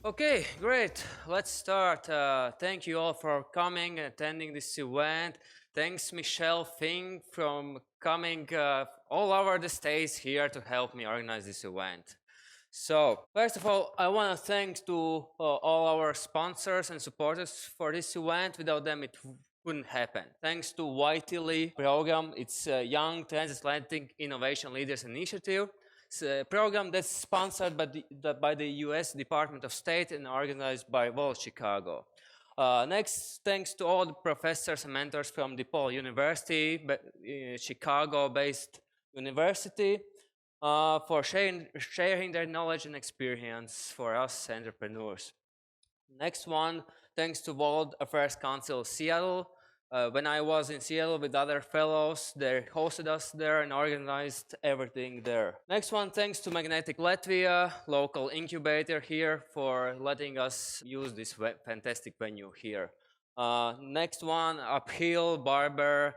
Okay, great. Let's start. Thank you all for coming and attending this event. Thanks, Michelle Fink, from coming all over the states here to help me organize this event. So, first of all, I want to thank to all our sponsors and supporters for this event. Without them, it wouldn't happen. Thanks to YTLE program, it's a Young Transatlantic Innovation Leaders Initiative. It's a program that's sponsored by the US Department of State and organized by World Chicago. Next, thanks to all the professors and mentors from DePaul University, Chicago-based university, for sharing their knowledge and experience for us entrepreneurs. Next one, thanks to World Affairs Council Seattle. When I was in Seattle with other fellows, they hosted us there and organized everything there. Next one, thanks to Magnetic Latvia, local incubator here, for letting us use this fantastic venue here. Next one, Uphill Barber,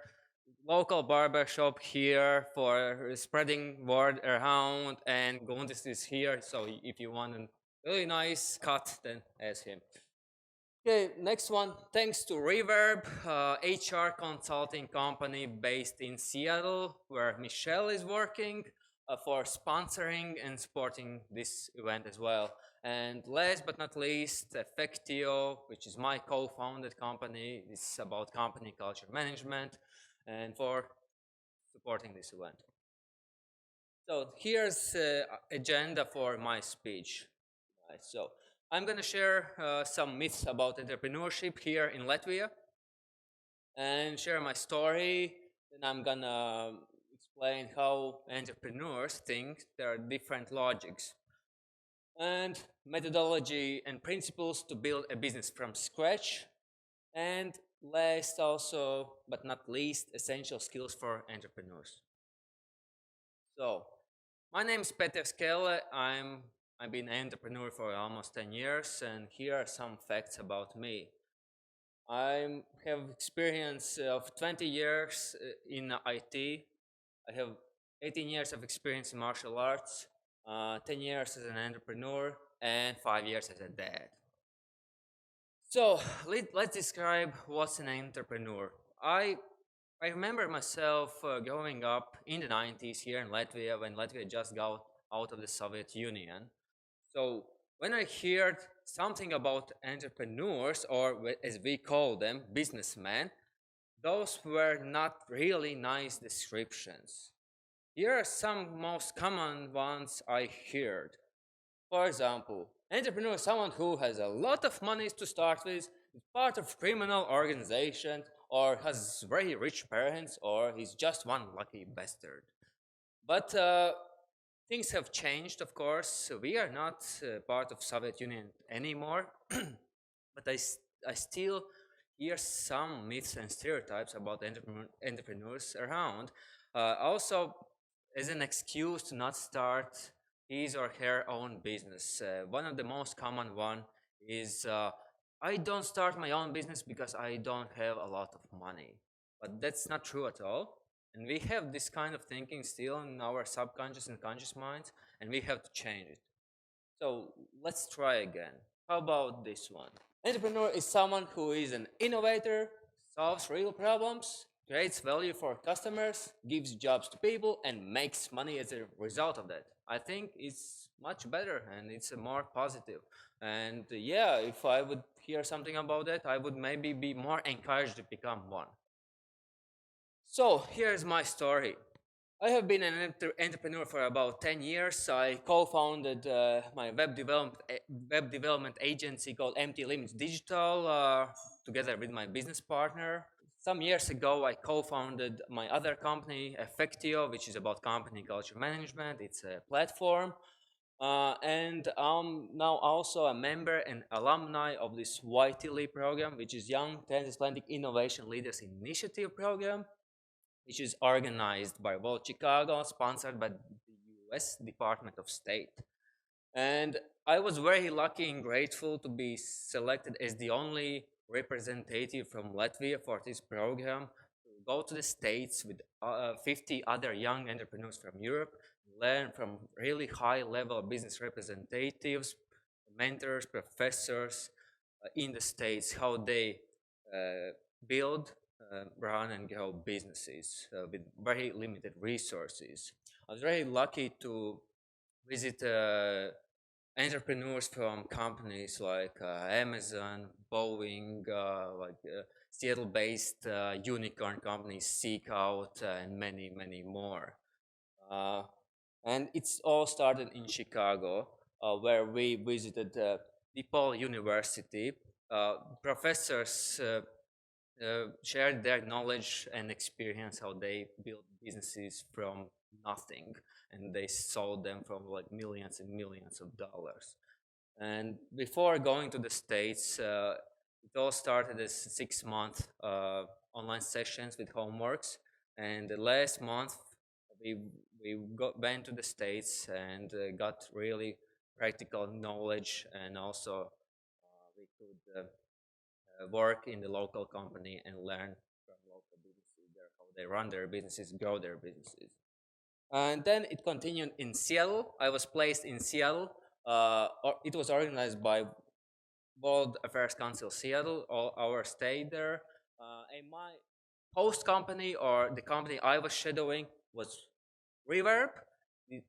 local barber shop here for spreading word around, and Gondis is here, so if you want a really nice cut, then ask him. Okay, next one. Thanks to Reverb, HR consulting company based in Seattle, where Michelle is working, for sponsoring and supporting this event as well. And last but not least, Effectual, which is my co-founded company. It's about company culture management and for supporting this event. So here's agenda for my speech. Right, so I'm going to share some myths about entrepreneurship here in Latvia and share my story. Then I'm going to explain how entrepreneurs think. There are different logics and methodology and principles to build a business from scratch. And last also, but not least, essential skills for entrepreneurs. So, my name is Peteris Kelle. I've been an entrepreneur for almost 10 years, and here are some facts about me. I have experience of 20 years in IT. I have 18 years of experience in martial arts, 10 years as an entrepreneur, and 5 years as a dad. So let's describe what's an entrepreneur. I remember myself growing up in the 90s here in Latvia when Latvia just got out of the Soviet Union. So when I heard something about entrepreneurs, or as we call them, businessmen, those were not really nice descriptions. Here are some most common ones I heard. For example, entrepreneur is someone who has a lot of money to start with, is part of criminal organization, or has very rich parents, or he's just one lucky bastard. But things have changed, of course. We are not part of Soviet Union anymore, but I still hear some myths and stereotypes about entrepreneurs around. Also, as an excuse to not start his or her own business. One of the most common one is I don't start my own business because I don't have a lot of money. But that's not true at all. And we have this kind of thinking still in our subconscious and conscious minds, and we have to change it. So let's try again. How about this one? Entrepreneur is someone who is an innovator, solves real problems, creates value for customers, gives jobs to people, and makes money as a result of that. I think it's much better and it's more positive. And yeah, if I would hear something about that, I would maybe be more encouraged to become one. So here's my story. I have been an entrepreneur for about 10 years. I co-founded my web development agency called Empty Limits Digital together with my business partner. Some years ago, I co-founded my other company, Effectual, which is about company culture management. It's a platform. And I'm now also a member and alumni of this YTLE program, which is Young Transatlantic Innovation Leaders Initiative program, which is organized by World Chicago, sponsored by the US Department of State. And I was very lucky and grateful to be selected as the only representative from Latvia for this program to go to the States with 50 other young entrepreneurs from Europe, learn from really high level business representatives, mentors, professors in the States, how they build, run, and grow businesses with very limited resources. I was very lucky to visit entrepreneurs from companies like Amazon, Boeing, Seattle-based unicorn companies, Seek Out, and many, many more. Uh, and it's all started in Chicago, where we visited DePaul University. Professors shared their knowledge and experience how they built businesses from nothing, and they sold them from like millions and millions of dollars. And before going to the States, it all started as 6 month online sessions with homeworks. And the last month, we, went to the States and got really practical knowledge, and also we could work in the local company and learn from local businesses there, how they run their businesses, grow their businesses. And then it continued in Seattle. I was placed in Seattle. It was organized by World Affairs Council Seattle, all our stay there. And my host company, or the company I was shadowing, was Reverb.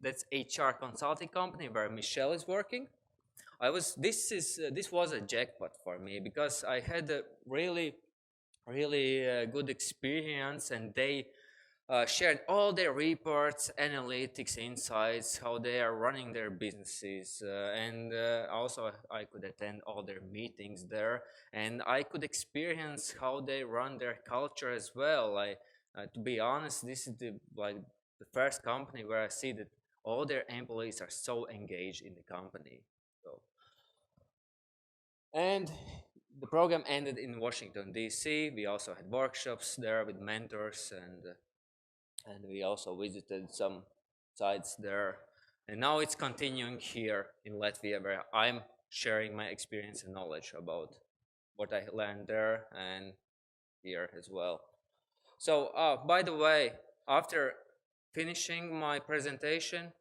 That's HR consulting company where Michelle is working. This was a jackpot for me because I had a really good experience, and they shared all their reports, analytics, insights, how they are running their businesses, and also I could attend all their meetings there, and I could experience how they run their culture as well. To be honest, this is the first company where I see that all their employees are so engaged in the company. So, and the program ended in Washington D.C. We also had workshops there with mentors, and we also visited some sites there. And now it's continuing here in Latvia, where I'm sharing my experience and knowledge about what I learned there and here as well. So, by the way, after finishing my presentation,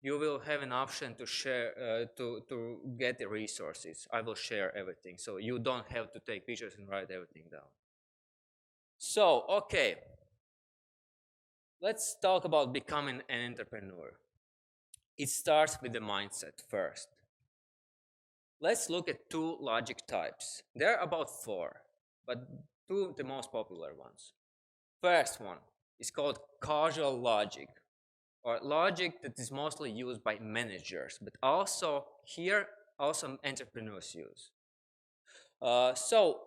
you will have an option to share, to get the resources. I will share everything, so you don't have to take pictures and write everything down. So, okay, let's talk about becoming an entrepreneur. It starts with the mindset first. Let's look at two logic types. There are about four, but two the most popular ones. First one is called causal logic, or logic that is mostly used by managers, but also entrepreneurs use. So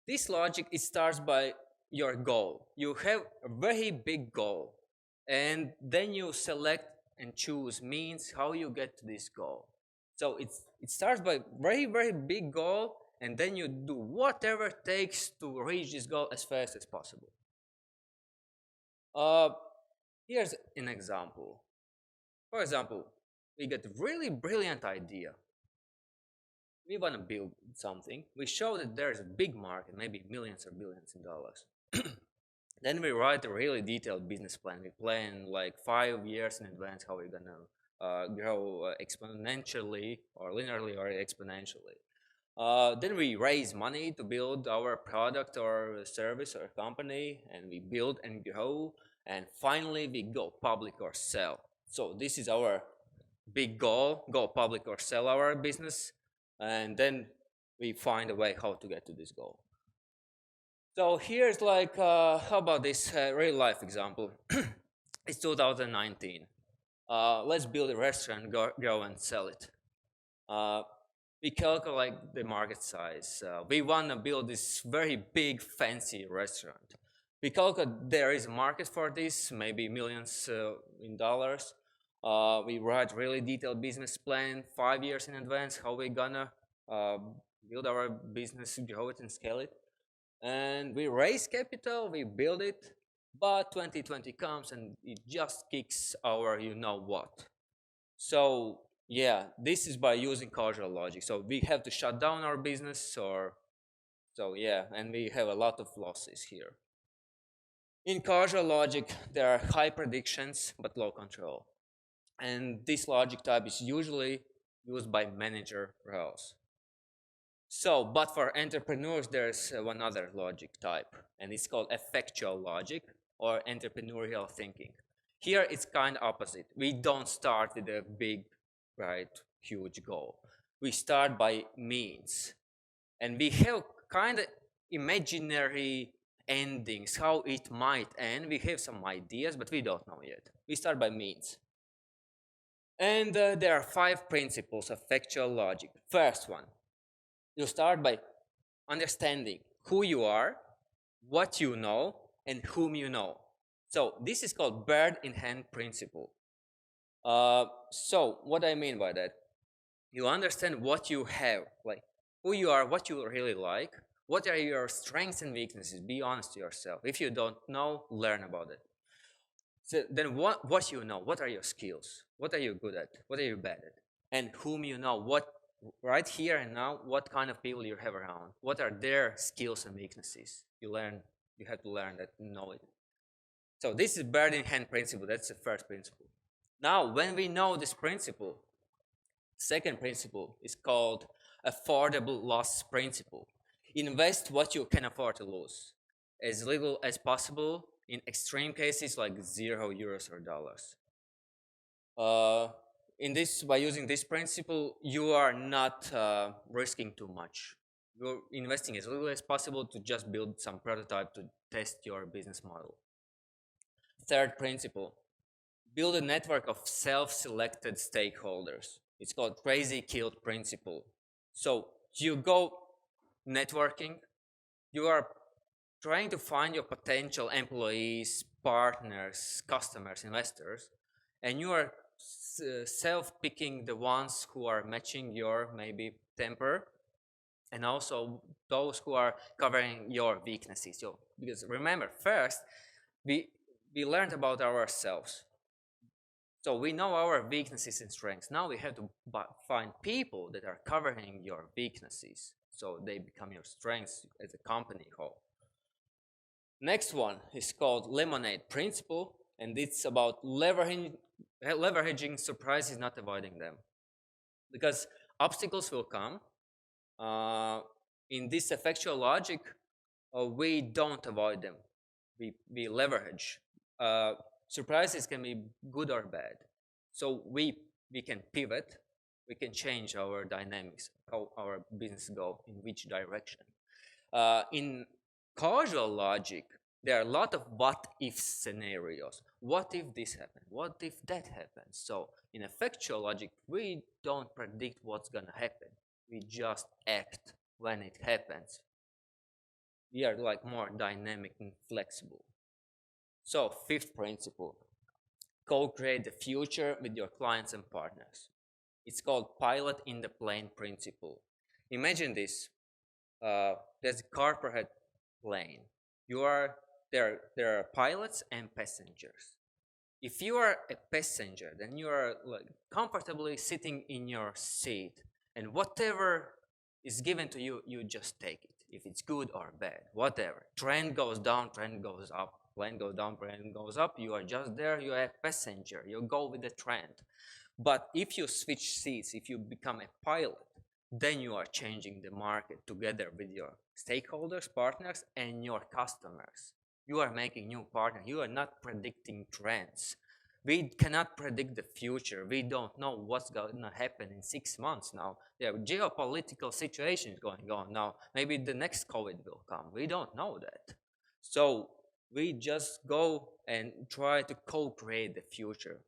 this logic, it starts by your goal. You have a very big goal, and then you select and choose means how you get to this goal. So it starts by very big goal, and then you do whatever it takes to reach this goal as fast as possible. Here's an example. For example, we get a really brilliant idea. We want to build something. We show that there's a big market, maybe millions or billions in dollars. Then we write a really detailed business plan. We plan like 5 years in advance how we're gonna grow exponentially or linearly or exponentially. Then we raise money to build our product or service or company, and we build and grow, and finally we go public or sell. So this is our big goal: go public or sell our business, and then we find a way how to get to this goal. So here's how about this real life example? It's 2019. Let's build a restaurant, go and sell it. We calculate the market size. We want to build this very big, fancy restaurant. We calculate there is a market for this, maybe millions in dollars. We write really detailed business plan 5 years in advance, how we're gonna build our business, grow it and scale it. And we raise capital, we build it, but 2020 comes and it just kicks our you know what. So yeah, this is by using causal logic. So we have to shut down our business, and we have a lot of losses here. In causal logic, there are high predictions but low control. And this logic type is usually used by manager roles. So, but for entrepreneurs, there's one other logic type, and it's called effectual logic or entrepreneurial thinking. Here, it's kind of opposite. We don't start with a big, right, huge goal. We start by means, and we have kind of imaginary endings, how it might end. We have some ideas, but we don't know yet. We start by means. And there are 5 principles of factual logic. First one, you start by understanding who you are, what you know, and whom you know. So this is called bird in hand principle. So what I mean by that, you understand what you have, like who you are, what you really like, what are your strengths and weaknesses. Be honest to yourself. If you don't know, learn about it. So then what you know, what are your skills, what are you good at, what are you bad at, and whom you know, what right here and now, what kind of people you have around, what are their skills and weaknesses. You have to learn that, know it. So this is bird in hand principle. That's the first principle. Now when we know this principle, second principle is called affordable loss principle. Invest what you can afford to lose, as little as possible, in extreme cases like €0 or dollars. By using this principle, you are not risking too much. You're investing as little as possible to just build some prototype to test your business model. Third principle, build a network of self-selected stakeholders. It's called crazy killed principle. So you go networking, you are trying to find your potential employees, partners, customers, investors, and you are self-picking the ones who are matching your maybe temper, and also those who are covering your weaknesses. So, because remember, first we learned about ourselves. So we know our weaknesses and strengths. Now we have to find people that are covering your weaknesses, so they become your strengths as a company whole. Next one is called lemonade principle, and it's about leveraging surprises, not avoiding them. Because obstacles will come. In this effectual logic, we don't avoid them. We leverage. Surprises can be good or bad. So we can pivot, we can change our dynamics, how our business go, in which direction. In causal logic, there are a lot of what if scenarios. What if this happens? What if that happens? So in effectual logic, we don't predict what's gonna happen. We just act when it happens. We are like more dynamic and flexible. So fifth principle, co-create the future with your clients and partners. It's called pilot in the plane principle. Imagine this. There's a corporate plane. There are pilots and passengers. If you are a passenger, then you are like comfortably sitting in your seat, and whatever is given to you, you just take it. If it's good or bad, whatever. Trend goes down, trend goes up. Plane goes down, plane goes up. You are just there. You are a passenger. You go with the trend. But if you switch seats, if you become a pilot, then you are changing the market together with your stakeholders, partners, and your customers. You are making new partners. You are not predicting trends. We cannot predict the future. We don't know what's going to happen in 6 months now. There are geopolitical situations going on now. Maybe the next COVID will come. We don't know that. So we just go and try to co-create the future.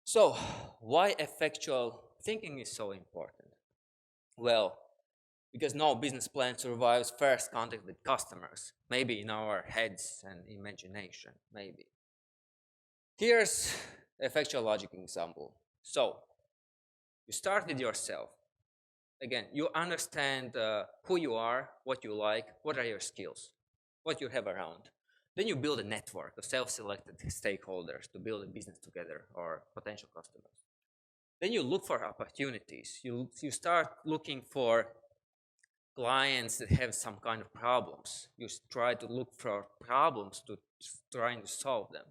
So why effectual thinking is so important? Well, because no business plan survives first contact with customers, maybe in our heads and imagination, maybe. Here's effectual logic example. So you start with yourself. Again, you understand who you are, what you like, what are your skills, what you have around. Then you build a network of self-selected stakeholders to build a business together, or potential customers. Then you look for opportunities. You start looking for clients that have some kind of problems. You try to look for problems to trying to solve them.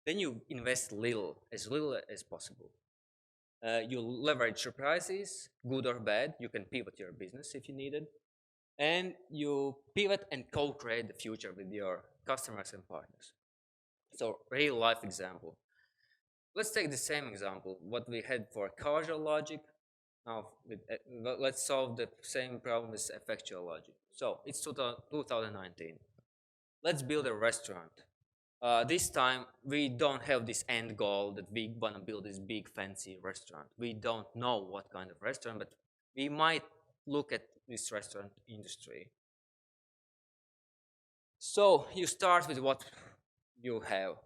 Then you invest as little as possible. You leverage surprises, good or bad. You can pivot your business if you need it. And you pivot and co-create the future with your customers and partners. So real life example. Let's take the same example, what we had for causal logic. Now, let's solve the same problem with effectual logic. So it's 2019. Let's build a restaurant. This time, we don't have this end goal that we want to build this big fancy restaurant. We don't know what kind of restaurant, but we might look at this restaurant industry. So you start with what you have.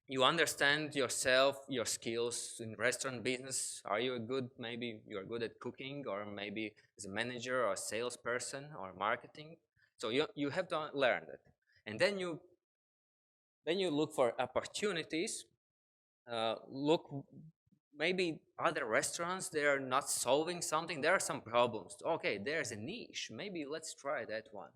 You understand yourself, your skills in restaurant business. Are you maybe you're good at cooking, or maybe as a manager or a salesperson or marketing. So you have to learn that. And then you look for opportunities. Look, maybe other restaurants, they are not solving something. There are some problems. Okay, there's a niche. Maybe let's try that one.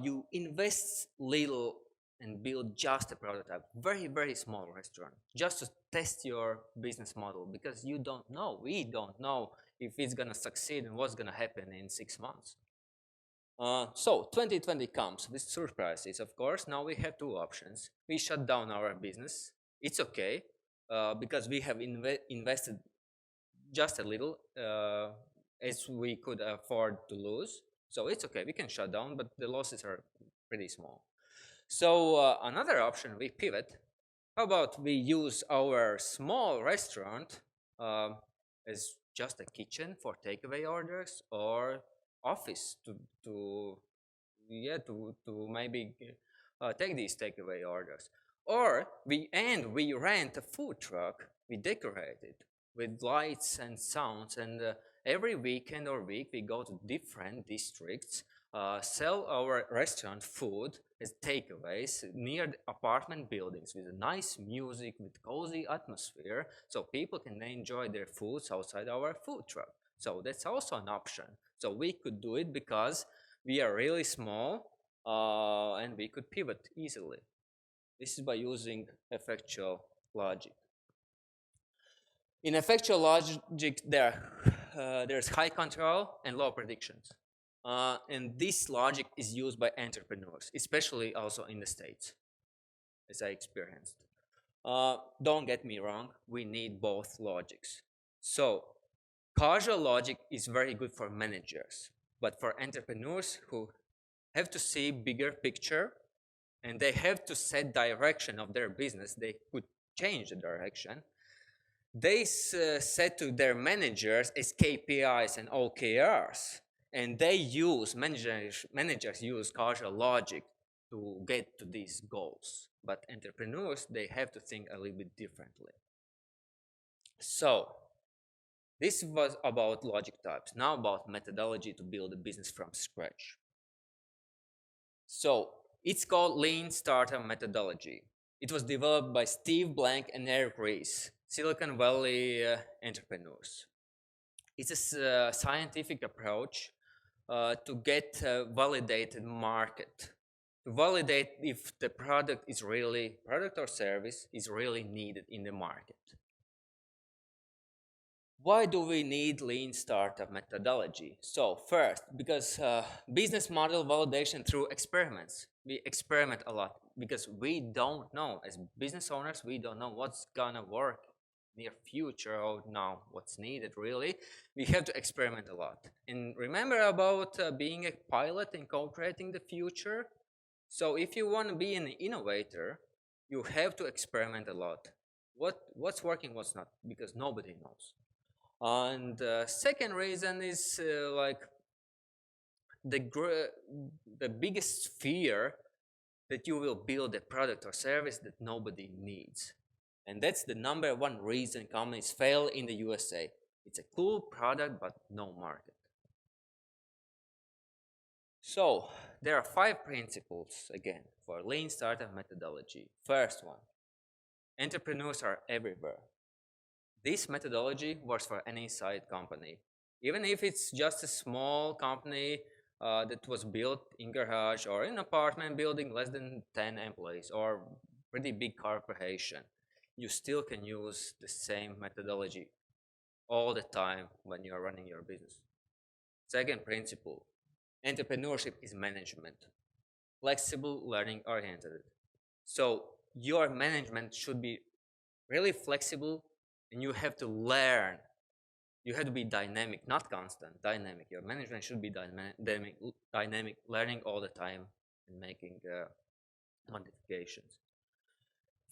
You invest little and build just a prototype, very, very small restaurant, just to test your business model, because we don't know if it's going to succeed and what's going to happen in 6 months. So 2020 comes with surprises, of course. Now we have two options. We shut down our business. It's okay, because we have invested just a little, as we could afford to lose. So it's okay, we can shut down, but the losses are pretty small. So another option, we pivot. How about we use our small restaurant as just a kitchen for takeaway orders, or office to maybe take these takeaway orders. Or we rent a food truck, we decorate it with lights and sounds, and every weekend or week we go to different districts, sell our restaurant food as takeaways near the apartment buildings with nice music, with cozy atmosphere, so people can enjoy their foods outside our food truck. So that's also an option. So we could do it because we are really small, and we could pivot easily. This is by using effectual logic. In effectual logic, there's high control and low predictions. And this logic is used by entrepreneurs, especially also in the States, as I experienced. Don't get me wrong, we need both logics. So causal logic is very good for managers, but for entrepreneurs who have to see bigger picture and they have to set direction of their business, they could change the direction. They set to their managers as KPIs and OKRs, and managers use causal logic to get to these goals. But entrepreneurs, they have to think a little bit differently. So this was about logic types. Now about methodology to build a business from scratch. So it's called Lean Startup Methodology. It was developed by Steve Blank and Eric Ries, Silicon Valley entrepreneurs. It's a scientific approach to get a validated market, to validate if the product or service is really needed in the market. Why do we need lean startup methodology? So first, because business model validation through experiments. We experiment a lot because we don't know, as business owners, we don't know what's gonna work near future or now what's needed really. We have to experiment a lot. And remember about being a pilot and co-creating the future. So if you want to be an innovator, you have to experiment a lot. What's working, what's not, because nobody knows. And the second reason is like the biggest fear that you will build a product or service that nobody needs. And that's the number one reason companies fail in the USA. It's a cool product, but no market. So there are 5 principles, again, for lean startup methodology. First one, entrepreneurs are everywhere. This methodology works for any side company. Even if it's just a small company that was built in garage or in an apartment building, less than 10 employees, or pretty big corporation, you still can use the same methodology. all the time when you're running your business. Second principle, entrepreneurship is management, flexible, learning oriented. So your management should be really flexible, and you have to learn. You have to be dynamic, not constant, dynamic. Your management should be dynamic, learning all the time and making modifications.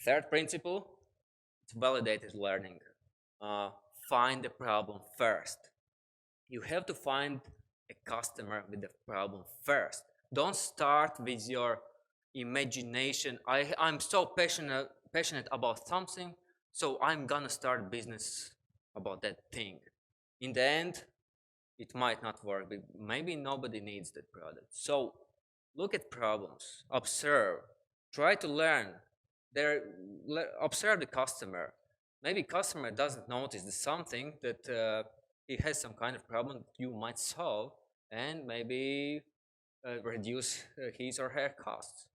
Third principle, it's validated learning. Uh, find the problem first. You have to find a customer with the problem first. Don't start with your imagination. I'm so passionate about something, so I'm gonna start business about that thing. In the end, it might not work. Maybe nobody needs that product. So look at problems, observe, try to learn. There, observe the customer. Maybe customer doesn't notice something that he has some kind of problem that you might solve, and maybe reduce his or her costs.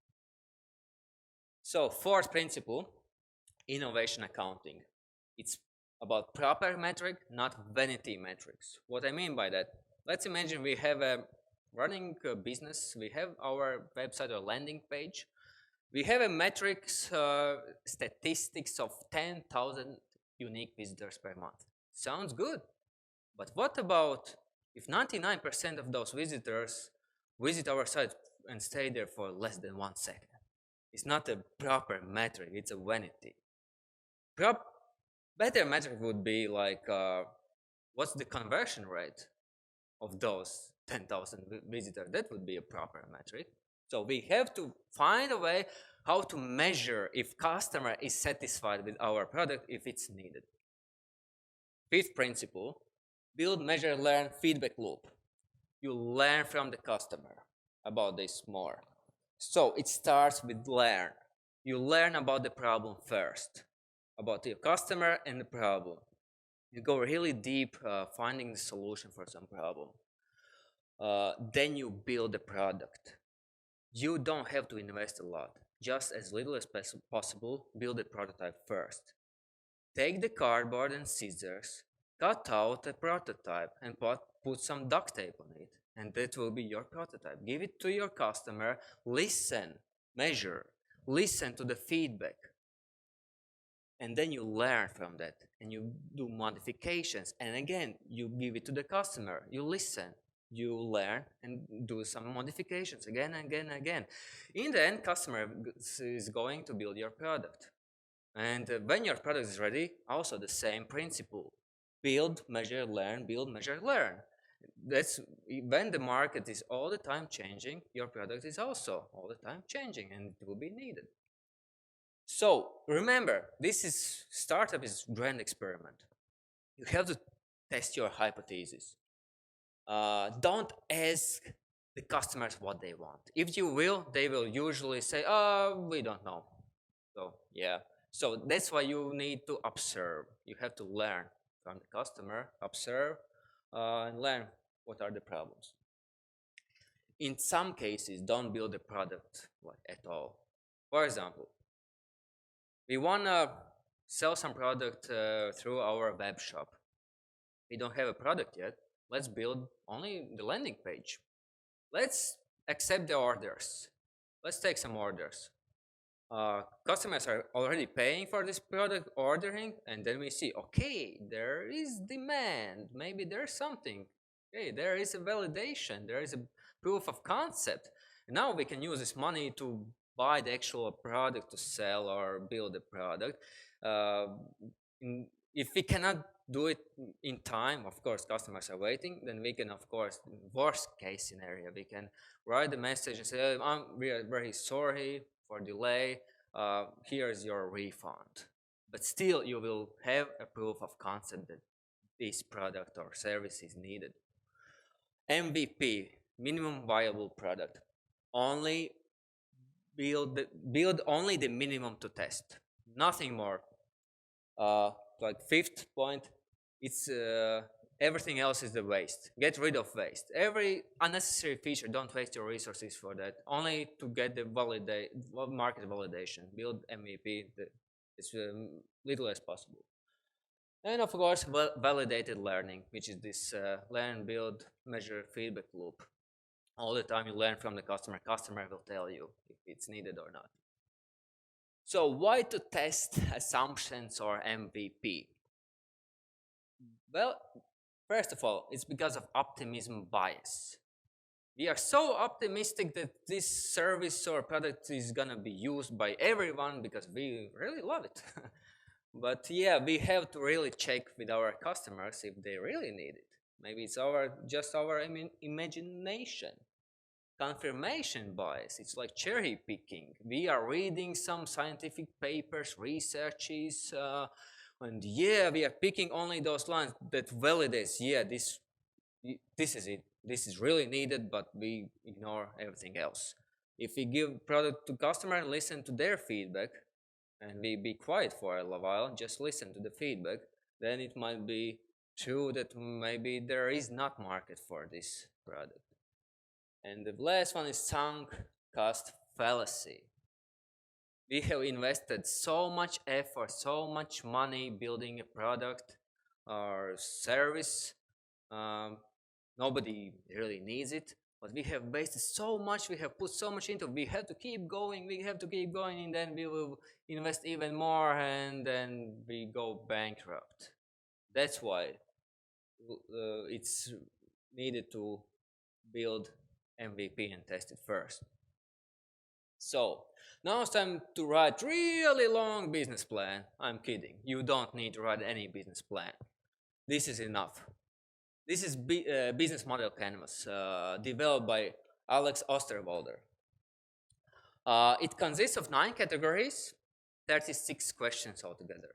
So fourth principle, innovation accounting. It's about proper metric, not vanity metrics. What I mean by that, let's imagine we have a running business, we have our website or landing page, we have a metrics statistics of 10,000 unique visitors per month. Sounds good, but what about if 99% of those visitors visit our site and stay there for less than 1 second? It's not a proper metric, it's a vanity. Better metric would be like what's the conversion rate of those 10,000 visitors? That would be a proper metric. So we have to find a way how to measure if customer is satisfied with our product if it's needed. Fifth principle, build, measure, learn feedback loop. You learn from the customer about this more. So it starts with learn. You learn about the problem first, about your customer and the problem. You go really deep finding the solution for some problem. Then you build the product. You don't have to invest a lot. Just as little as possible, build a prototype first. Take the cardboard and scissors, cut out a prototype and put some duct tape on it. And that will be your prototype. Give it to your customer, listen, measure, listen to the feedback. And then you learn from that and you do modifications. And again, you give it to the customer, you listen, you learn and do some modifications again and again and again. In the end, customer is going to build your product. And when your product is ready, also the same principle. Build, measure, learn, build, measure, learn. That's when the market is all the time changing, your product is also all the time changing and it will be needed. So remember, startup is grand experiment. You have to test your hypothesis. Don't ask the customers what they want. If you will, they will usually say, "Oh, we don't know." So yeah. So that's why you need to observe. You have to learn from the customer, observe, and learn what are the problems. In some cases, don't build a product at all. For example, we want to sell some product through our web shop. We don't have a product yet. Let's build only the landing page. Let's accept the orders. Let's take some orders. Customers are already paying for this product, ordering, and then we see, okay, there is demand. Maybe there's something. Okay, there is a validation. There is a proof of concept. And now we can use this money to buy the actual product to sell or build a product. If we cannot do it in time, of course, customers are waiting, then we can, of course, worst case scenario, we can write a message and say, we are very sorry for delay, here's your refund. But still, you will have a proof of concept that this product or service is needed. MVP, minimum viable product. Only build only the minimum to test, nothing more. Like fifth point, it's everything else is the waste. Get rid of waste. Every unnecessary feature, don't waste your resources for that. Only to get the market validation. Build MVP as little as possible. And of course, validated learning, which is this learn, build, measure, feedback loop. All the time you learn from the customer. Customer will tell you if it's needed or not. So why to test assumptions or MVP? Well, first of all, it's because of optimism bias. We are so optimistic that this service or product is gonna be used by everyone because we really love it. But yeah, we have to really check with our customers if they really need it. Maybe it's just our imagination. Confirmation bias, it's like cherry picking. We are reading some scientific papers, researches, and yeah, we are picking only those lines that validates, yeah, this is it. This is really needed, but we ignore everything else. If we give product to customer and listen to their feedback, and we be quiet for a while, just listen to the feedback, then it might be true that maybe there is not market for this product. And the last one is sunk cost fallacy. We have invested so much effort, so much money building a product or service. Um, Nobody really needs it, but we have wasted so much, we have put so much into it. We have to keep going, and then we will invest even more, and then we go bankrupt. That's why it's needed to build MVP and test it first. So now it's time to write really long business plan. I'm kidding. You don't need to write any business plan. This is enough. This is business model canvas developed by Alex Osterwalder. It consists of 9 categories, 36 questions altogether.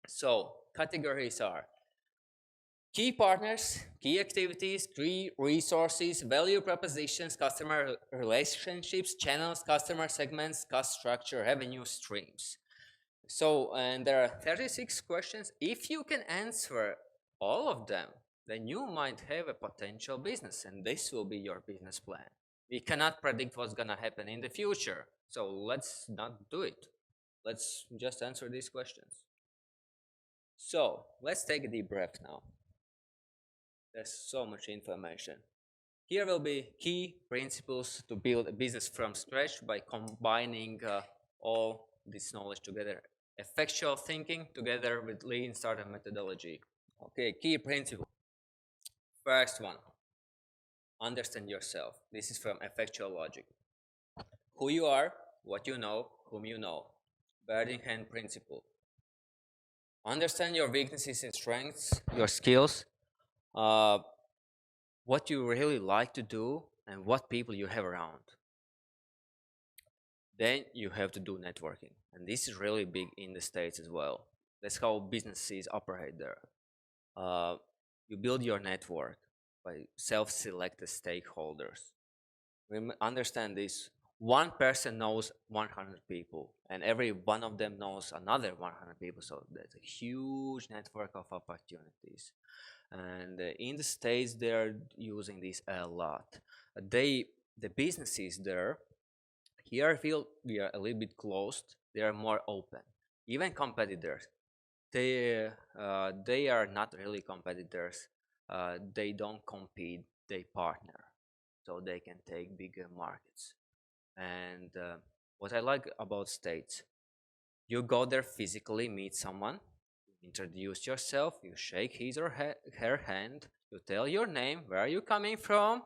So categories are key partners, key activities, key resources, value propositions, customer relationships, channels, customer segments, cost structure, revenue streams. So, and there are 36 questions. If you can answer all of them, then you might have a potential business, and this will be your business plan. We cannot predict what's gonna happen in the future, so let's not do it. Let's just answer these questions. So, let's take a deep breath now. There's so much information. Here will be key principles to build a business from scratch by combining all this knowledge together. Effectual thinking together with lean startup methodology. Okay, key principle. First one, understand yourself. This is from Effectual logic. Who you are, what you know, whom you know. Bird in hand principle. Understand your weaknesses and strengths, your skills, what you really like to do, and what people you have around. Then you have to do networking, and this is really big in the States as well. That's how businesses operate there. You build your network by self-selected stakeholders. Understand this. One person knows 100 people, and every one of them knows another 100 people. So there's a huge network of opportunities. And in the States, they're using this a lot. The businesses there, here I feel we are a little bit closed. They are more open. Even competitors, they are not really competitors. They don't compete. They partner, so they can take bigger markets. And what I like about States, you go there physically, meet someone, introduce yourself, you shake his or her hand, you tell your name, where are you coming from,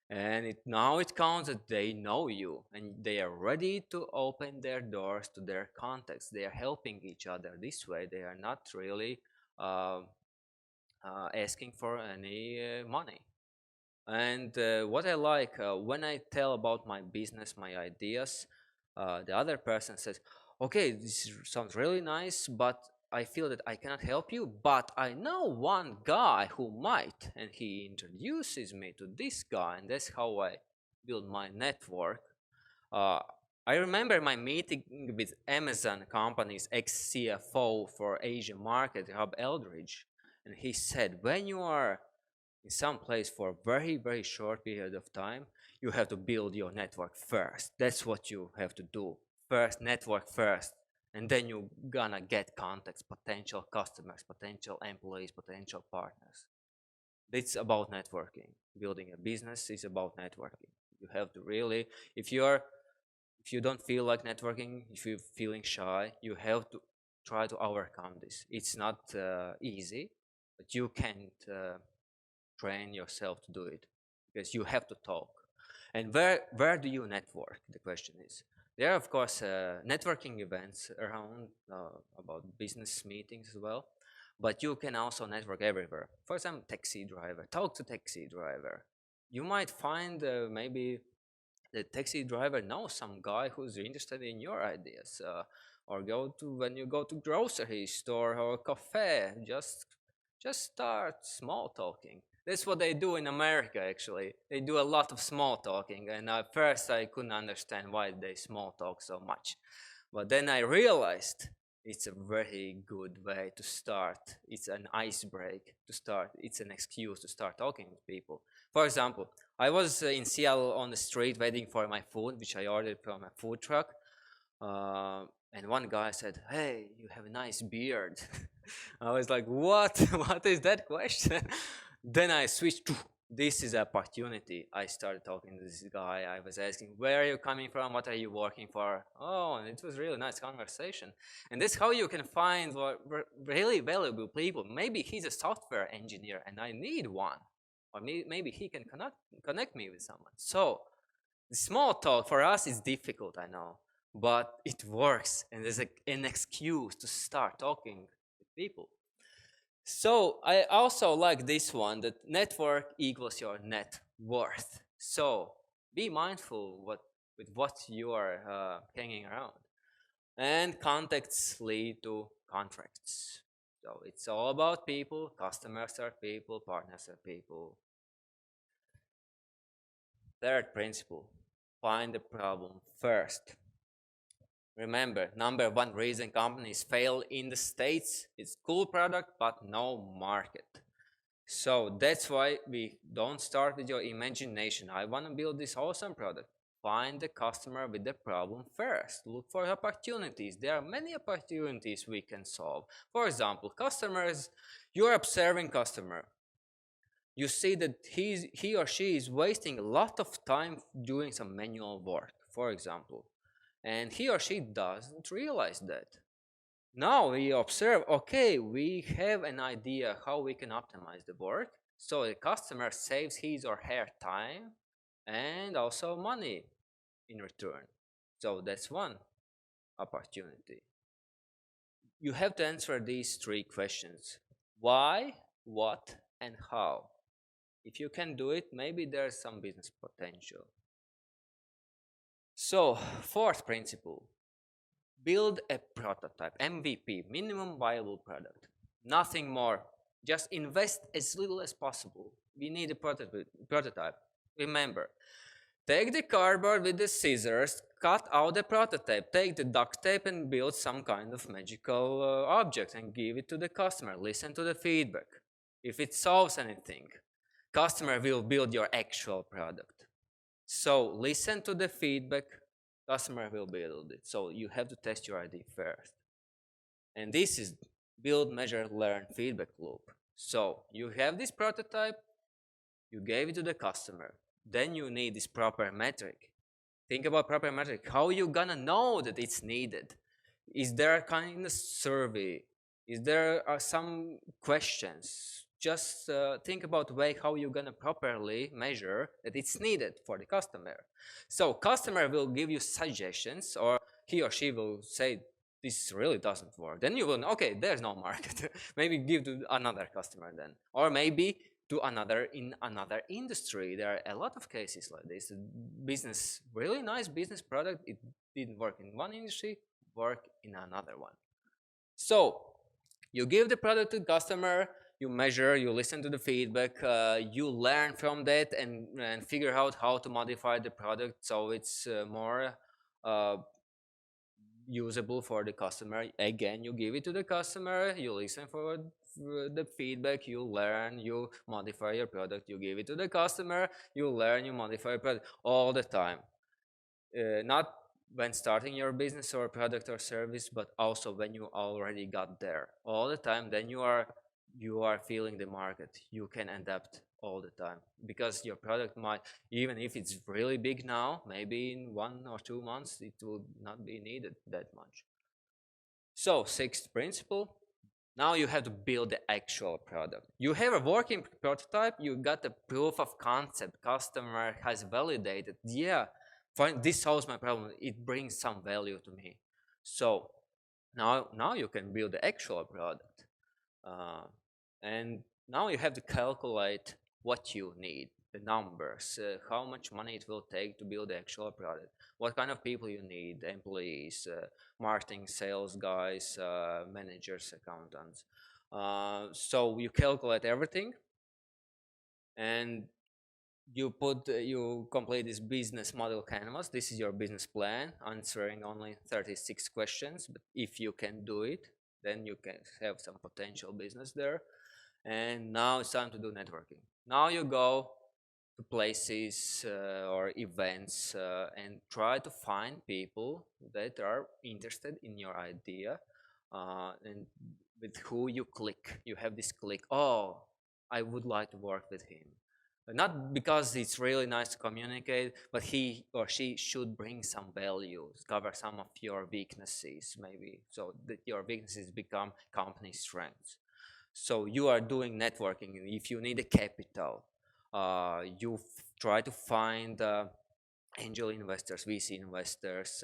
and now it counts that they know you and they are ready to open their doors to their contacts. They are helping each other this way. They are not really asking for any money. And what I like, when I tell about my business, my ideas, the other person says, okay, this sounds really nice, but I feel that I cannot help you, but I know one guy who might, and he introduces me to this guy, and that's how I build my network. I remember my meeting with Amazon company's ex-CFO for Asia market, Rob Eldridge, and he said, when you are in some place for a very, very short period of time, you have to build your network first. That's what you have to do. First, network first. And then you're gonna get contacts, potential customers, potential employees, potential partners. It's about networking. Building a business is about networking. You have to really, if you're if you don't feel like networking, if you're feeling shy, you have to try to overcome this. It's not easy, but you can train yourself to do it because you have to talk. And where do you network? The question is. There are, of course, networking events around about business meetings as well, but you can also network everywhere. For example, taxi driver. Talk to taxi driver. You might find maybe the taxi driver knows some guy who's interested in your ideas, or go to when you go to grocery store or cafe, just start small talking. That's what they do in America. Actually, they do a lot of small talking, and at first I couldn't understand why they small talk so much, but then I realized it's a very good way to start. It's an ice break to start. It's an excuse to start talking with people. For example, I was in Seattle on the street waiting for my food, which I ordered from a food truck. And one guy said, "Hey, you have a nice beard." I was like, "What? What is that question?" Then I switched to this is an opportunity. I started talking to this guy. I was asking, "Where are you coming from? What are you working for?" Oh, and it was really nice conversation. And that's how you can find really valuable people. Maybe he's a software engineer and I need one. Or maybe he can connect me with someone. So the small talk for us is difficult, I know, but it works, and there's an excuse to start talking with people. So I also like this one, that network equals your net worth. So be mindful with what you are hanging around. And contacts lead to contracts. So it's all about people. Customers are people, partners are people. Third principle, find the problem first. Remember, number one reason companies fail in the States is cool product but no market. So that's why we don't start with your imagination. I want to build this awesome product. Find the customer with the problem first. Look for opportunities. There are many opportunities we can solve. For example, customers, you're observing customer. You see that he or she is wasting a lot of time doing some manual work, for example, and he or she doesn't realize that. Now we observe, okay, we have an idea how we can optimize the work so the customer saves his or her time and also money in return. So that's one opportunity. You have to answer these three questions: why, what, and how. If you can do it, maybe there's some business potential. So, fourth principle, build a prototype, MVP, minimum viable product. Nothing more. Just invest as little as possible. We need a prototype. Remember, take the cardboard with the scissors, cut out the prototype, take the duct tape and build some kind of magical object and give it to the customer. Listen to the feedback. If it solves anything, customer will build your actual product. So listen to the feedback, customer will build it. So you have to test your idea first. And this is build, measure, learn feedback loop. So you have this prototype, you gave it to the customer. Then you need this proper metric. Think about proper metric. How are you gonna know that it's needed? Is there a kind of survey? Is there some questions? Just think about the way how you're gonna properly measure that it's needed for the customer. So customer will give you suggestions, or he or she will say this really doesn't work. Then you will know, okay, there's no market. Maybe give to another customer then, or maybe to another in another industry. There are a lot of cases like this. Business, really nice business product. It didn't work in one industry, work in another one. So you give the product to the customer, you measure, you listen to the feedback, you learn from that and figure out how to modify the product so it's more usable for the customer. Again, you give it to the customer, you listen for the feedback, you learn, you modify your product, you give it to the customer, you learn, you modify your product all the time. Not when starting your business or product or service, but also when you already got there. All the time, then you are feeling the market. You can adapt all the time because your product might, even if it's really big now, maybe in 1 or 2 months it will not be needed that much. So, sixth principle, now you have to build the actual product. You have a working prototype, you got the proof of concept, customer has validated, yeah, fine, this solves my problem, it brings some value to me. So now you can build the actual product. Uh, and now you have to calculate what you need, the numbers, how much money it will take to build the actual product, what kind of people you need, employees, marketing, sales guys, managers, accountants. So you calculate everything, and you complete this business model canvas. This is your business plan, answering only 36 questions. But if you can do it, then you can have some potential business there. And now it's time to do networking. Now you go to places or events and try to find people that are interested in your idea, and with who you click. You have this click. Oh, I would like to work with him. Not because it's really nice to communicate, but he or she should bring some values, cover some of your weaknesses, maybe, so that your weaknesses become company strengths. So you are doing networking. If you need a capital, you try to find angel investors, VC investors,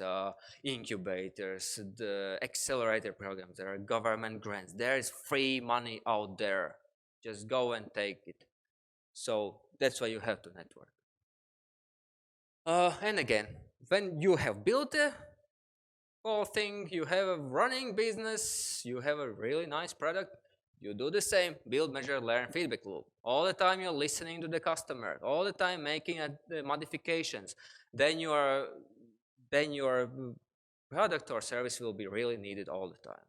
incubators, the accelerator programs. There are government grants. There is free money out there. Just go and take it. So that's why you have to network. And again, when you have built a whole thing, you have a running business, you have a really nice product, you do the same: build, measure, learn, feedback loop. All the time you're listening to the customer, all the time making modifications. Then your product or service will be really needed all the time.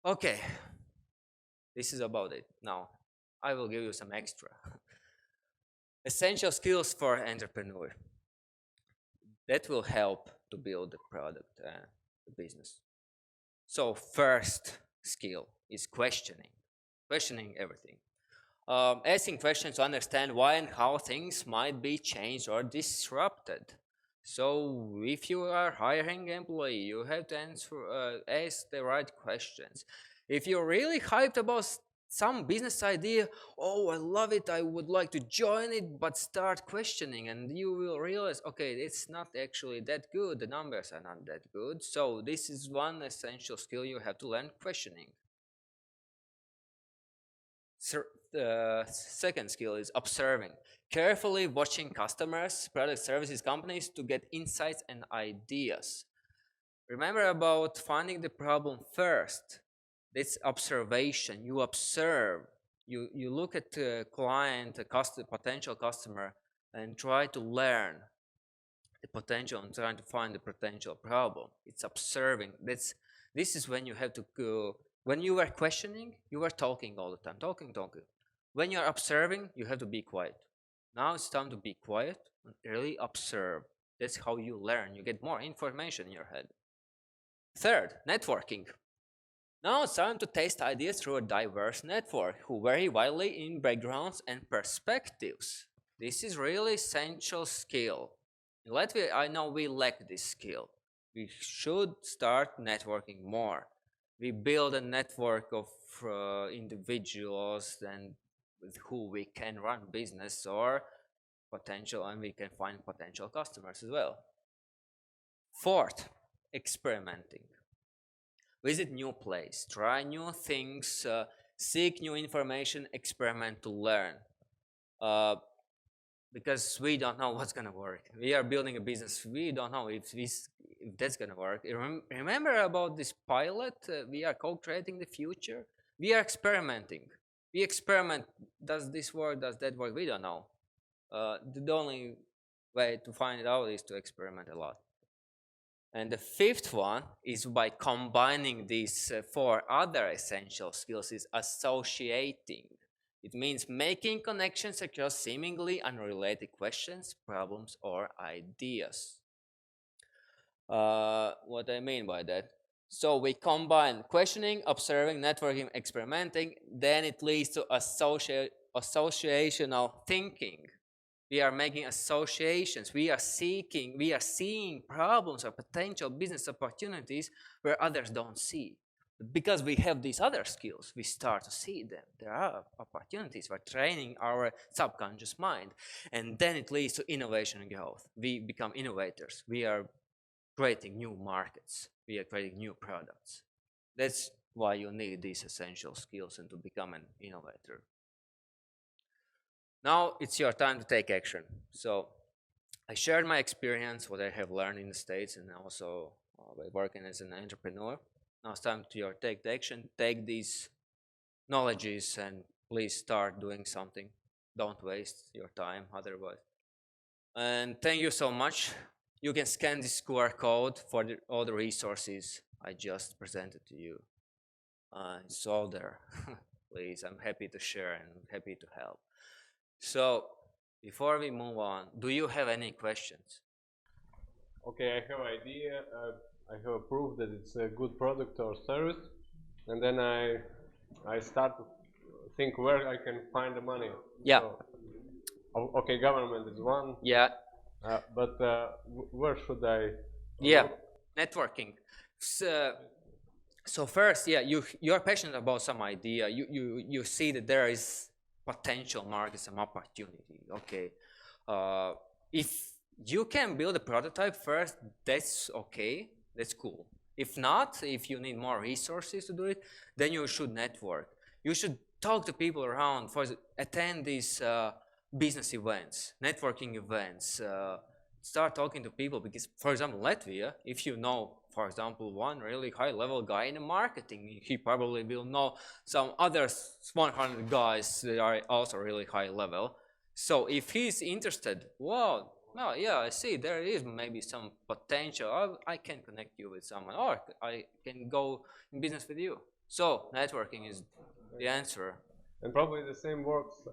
Okay, this is about it. Now I will give you some extra essential skills for entrepreneur that will help to build the product and the business. So first skill is questioning everything. Asking questions to understand why and how things might be changed or disrupted. So if you are hiring employee, you have to ask the right questions. If you're really hyped about some business idea, oh, I love it, I would like to join it, but start questioning, and you will realize, okay, it's not actually that good, the numbers are not that good. So this is one essential skill you have to learn: questioning. The second skill is observing, carefully watching customers, product, services, companies to get insights and ideas. Remember about finding the problem first. It's observation. You observe. You look at the client, the potential customer, and try to learn the potential and trying to find the potential problem. It's observing. This is when you have to go. When you are questioning, you are talking all the time, talking. When you're observing, you have to be quiet. Now it's time to be quiet and really observe. That's how you learn. You get more information in your head. Third, networking. Now it's time to test ideas through a diverse network who vary widely in backgrounds and perspectives. This is really essential skill. In Latvia, I know we lack this skill. We should start networking more. We build a network of individuals and with who we can run business or potential, and we can find potential customers as well. Fourth, experimenting. Visit new place, try new things, seek new information, experiment to learn. Because we don't know what's gonna work. We are building a business. We don't know if that's gonna work. Remember about this pilot? We are co-creating the future. We are experimenting. We experiment. Does this work? Does that work? We don't know. The only way to find it out is to experiment a lot. And the fifth one is by combining these four other essential skills is associating. It means making connections across seemingly unrelated questions, problems, or ideas. What I mean by that? So we combine questioning, observing, networking, experimenting. Then it leads to associational thinking. We are making associations. We are seeing problems or potential business opportunities where others don't see. Because we have these other skills, we start to see them. There are opportunities. We're training our subconscious mind. And then it leads to innovation and growth. We become innovators. We are creating new markets. We are creating new products. That's why you need these essential skills and to become an innovator. Now it's your time to take action. So I shared my experience, what I have learned in the States, and also by working as an entrepreneur. Now it's time to take the action, take these knowledges, and please start doing something. Don't waste your time otherwise. And thank you so much. You can scan this QR code for all the resources I just presented to you. It's all there. Please, I'm happy to share and happy to help. So, before we move on, do you have any questions? Okay, I have an idea. I have a proof that it's a good product or service, and then I start to think where I can find the money. Yeah. So, okay, government is one. Yeah. But where should I? Yeah, networking. So first, yeah, you're passionate about some idea. You see that there is potential market, some opportunity. Okay, if you can build a prototype first, that's okay. That's cool. If not, if you need more resources to do it, then you should network. You should talk to people around. Attend these business events, networking events. Start talking to people because, for example, Latvia, if you know, for example, one really high-level guy in marketing, he probably will know some other 100 guys that are also really high-level. So if he's interested, wow, no, yeah, I see there is maybe some potential. I can connect you with someone, or I can go in business with you. So networking is the answer. And probably the same works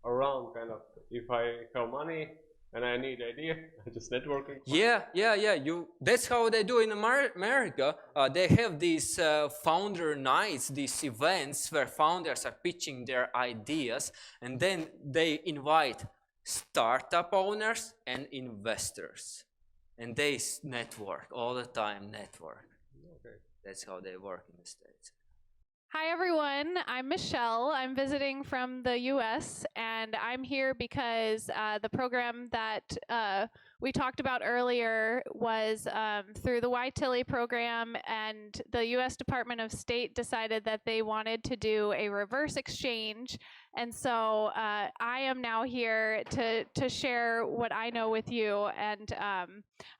around kind of if I have money and I need idea, just networking. Yeah. That's how they do in America. They have these founder nights, these events where founders are pitching their ideas, and then they invite startup owners and investors, and they network all the time. Network. Okay. That's how they work in the States. Hi everyone, I'm Michelle. I'm visiting from the US and I'm here because the program that we talked about earlier was through the Y-Tilly program, and the US Department of State decided that they wanted to do a reverse exchange. And so I am now here to share what I know with you. And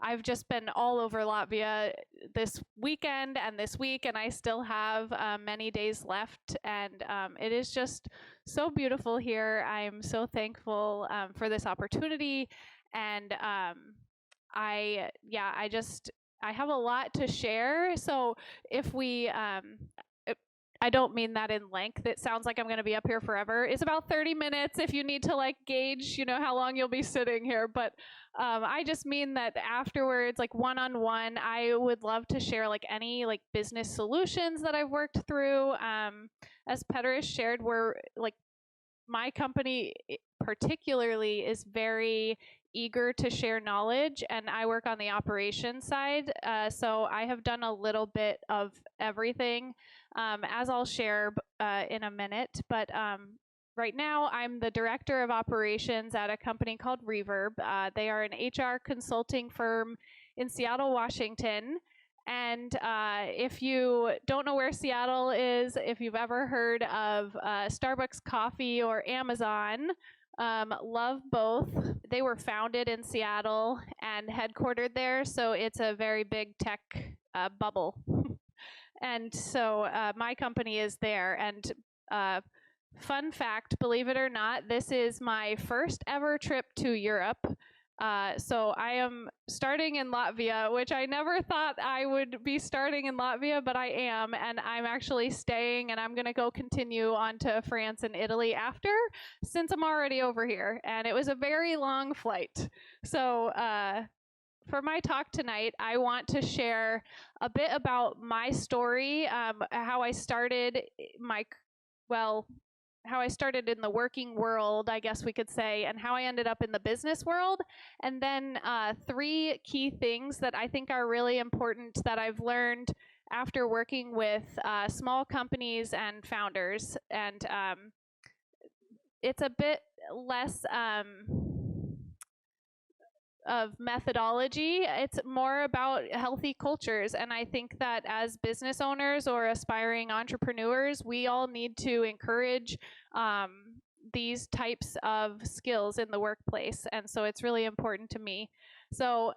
I've just been all over Latvia this weekend and this week, and I still have many days left. And it is just so beautiful here. I'm so thankful for this opportunity. And I have a lot to share. So if we I don't mean that in length. It sounds like I'm going to be up here forever. It's about 30 minutes if you need to like gauge, how long you'll be sitting here. But I just mean that afterwards, like one-on-one, I would love to share like any like business solutions that I've worked through. As Peteris shared, we're like, my company particularly is very eager to share knowledge, and I work on the operations side. So I have done a little bit of everything, as I'll share in a minute. But right now, I'm the director of operations at a company called Reverb. They are an HR consulting firm in Seattle, Washington. And if you don't know where Seattle is, if you've ever heard of Starbucks coffee or Amazon, love both. They were founded in Seattle and headquartered there, so it's a very big tech bubble. And so my company is there. And fun fact, believe it or not, this is my first ever trip to Europe. So I am starting in Latvia, which I never thought I would be starting in Latvia, but I am, and I'm actually staying, and I'm going to go continue on to France and Italy after, since I'm already over here. And it was a very long flight. So for my talk tonight, I want to share a bit about my story, how I started how I started in the working world, I guess we could say, and how I ended up in the business world. And then 3 key things that I think are really important that I've learned after working with small companies and founders. And it's a bit less of methodology. It's more about healthy cultures. And I think that as business owners or aspiring entrepreneurs, we all need to encourage these types of skills in the workplace. And so it's really important to me. So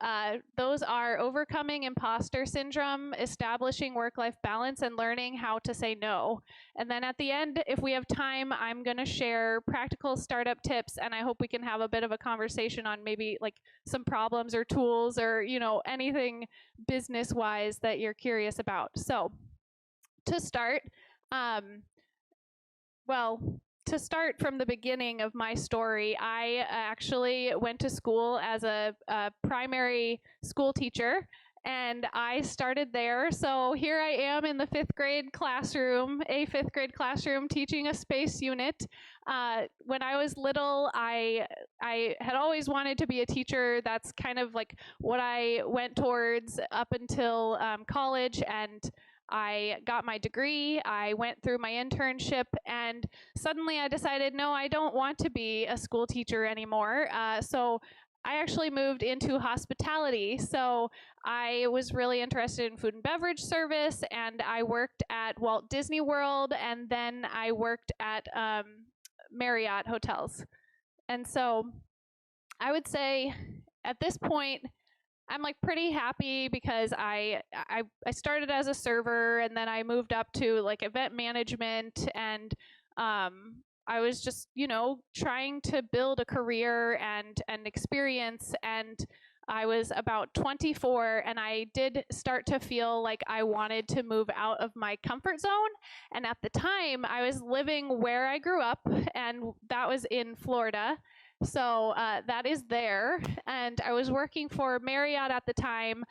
those are overcoming imposter syndrome, establishing work-life balance, and learning how to say no. And then at the end, if we have time, I'm going to share practical startup tips, and I hope we can have a bit of a conversation on maybe like some problems or tools or, you know, anything business-wise that you're curious about. So to start, to start from the beginning of my story, I actually went to school as a primary school teacher, and I started there. So here I am in the 5th grade classroom, a 5th grade classroom, teaching a space unit. When I was little, I had always wanted to be a teacher. That's kind of like what I went towards up until college, and I got my degree, I went through my internship, and suddenly I decided, no, I don't want to be a school teacher anymore. So I actually moved into hospitality. So I was really interested in food and beverage service, and I worked at Walt Disney World, and then I worked at Marriott hotels. And so I would say at this point, I'm like pretty happy because I started as a server, and then I moved up to like event management, and I was just, you know, trying to build a career and experience. And I was about 24, and I did start to feel like I wanted to move out of my comfort zone. And at the time, I was living where I grew up, and that was in Florida. So that is there. And I was working for Marriott at the time.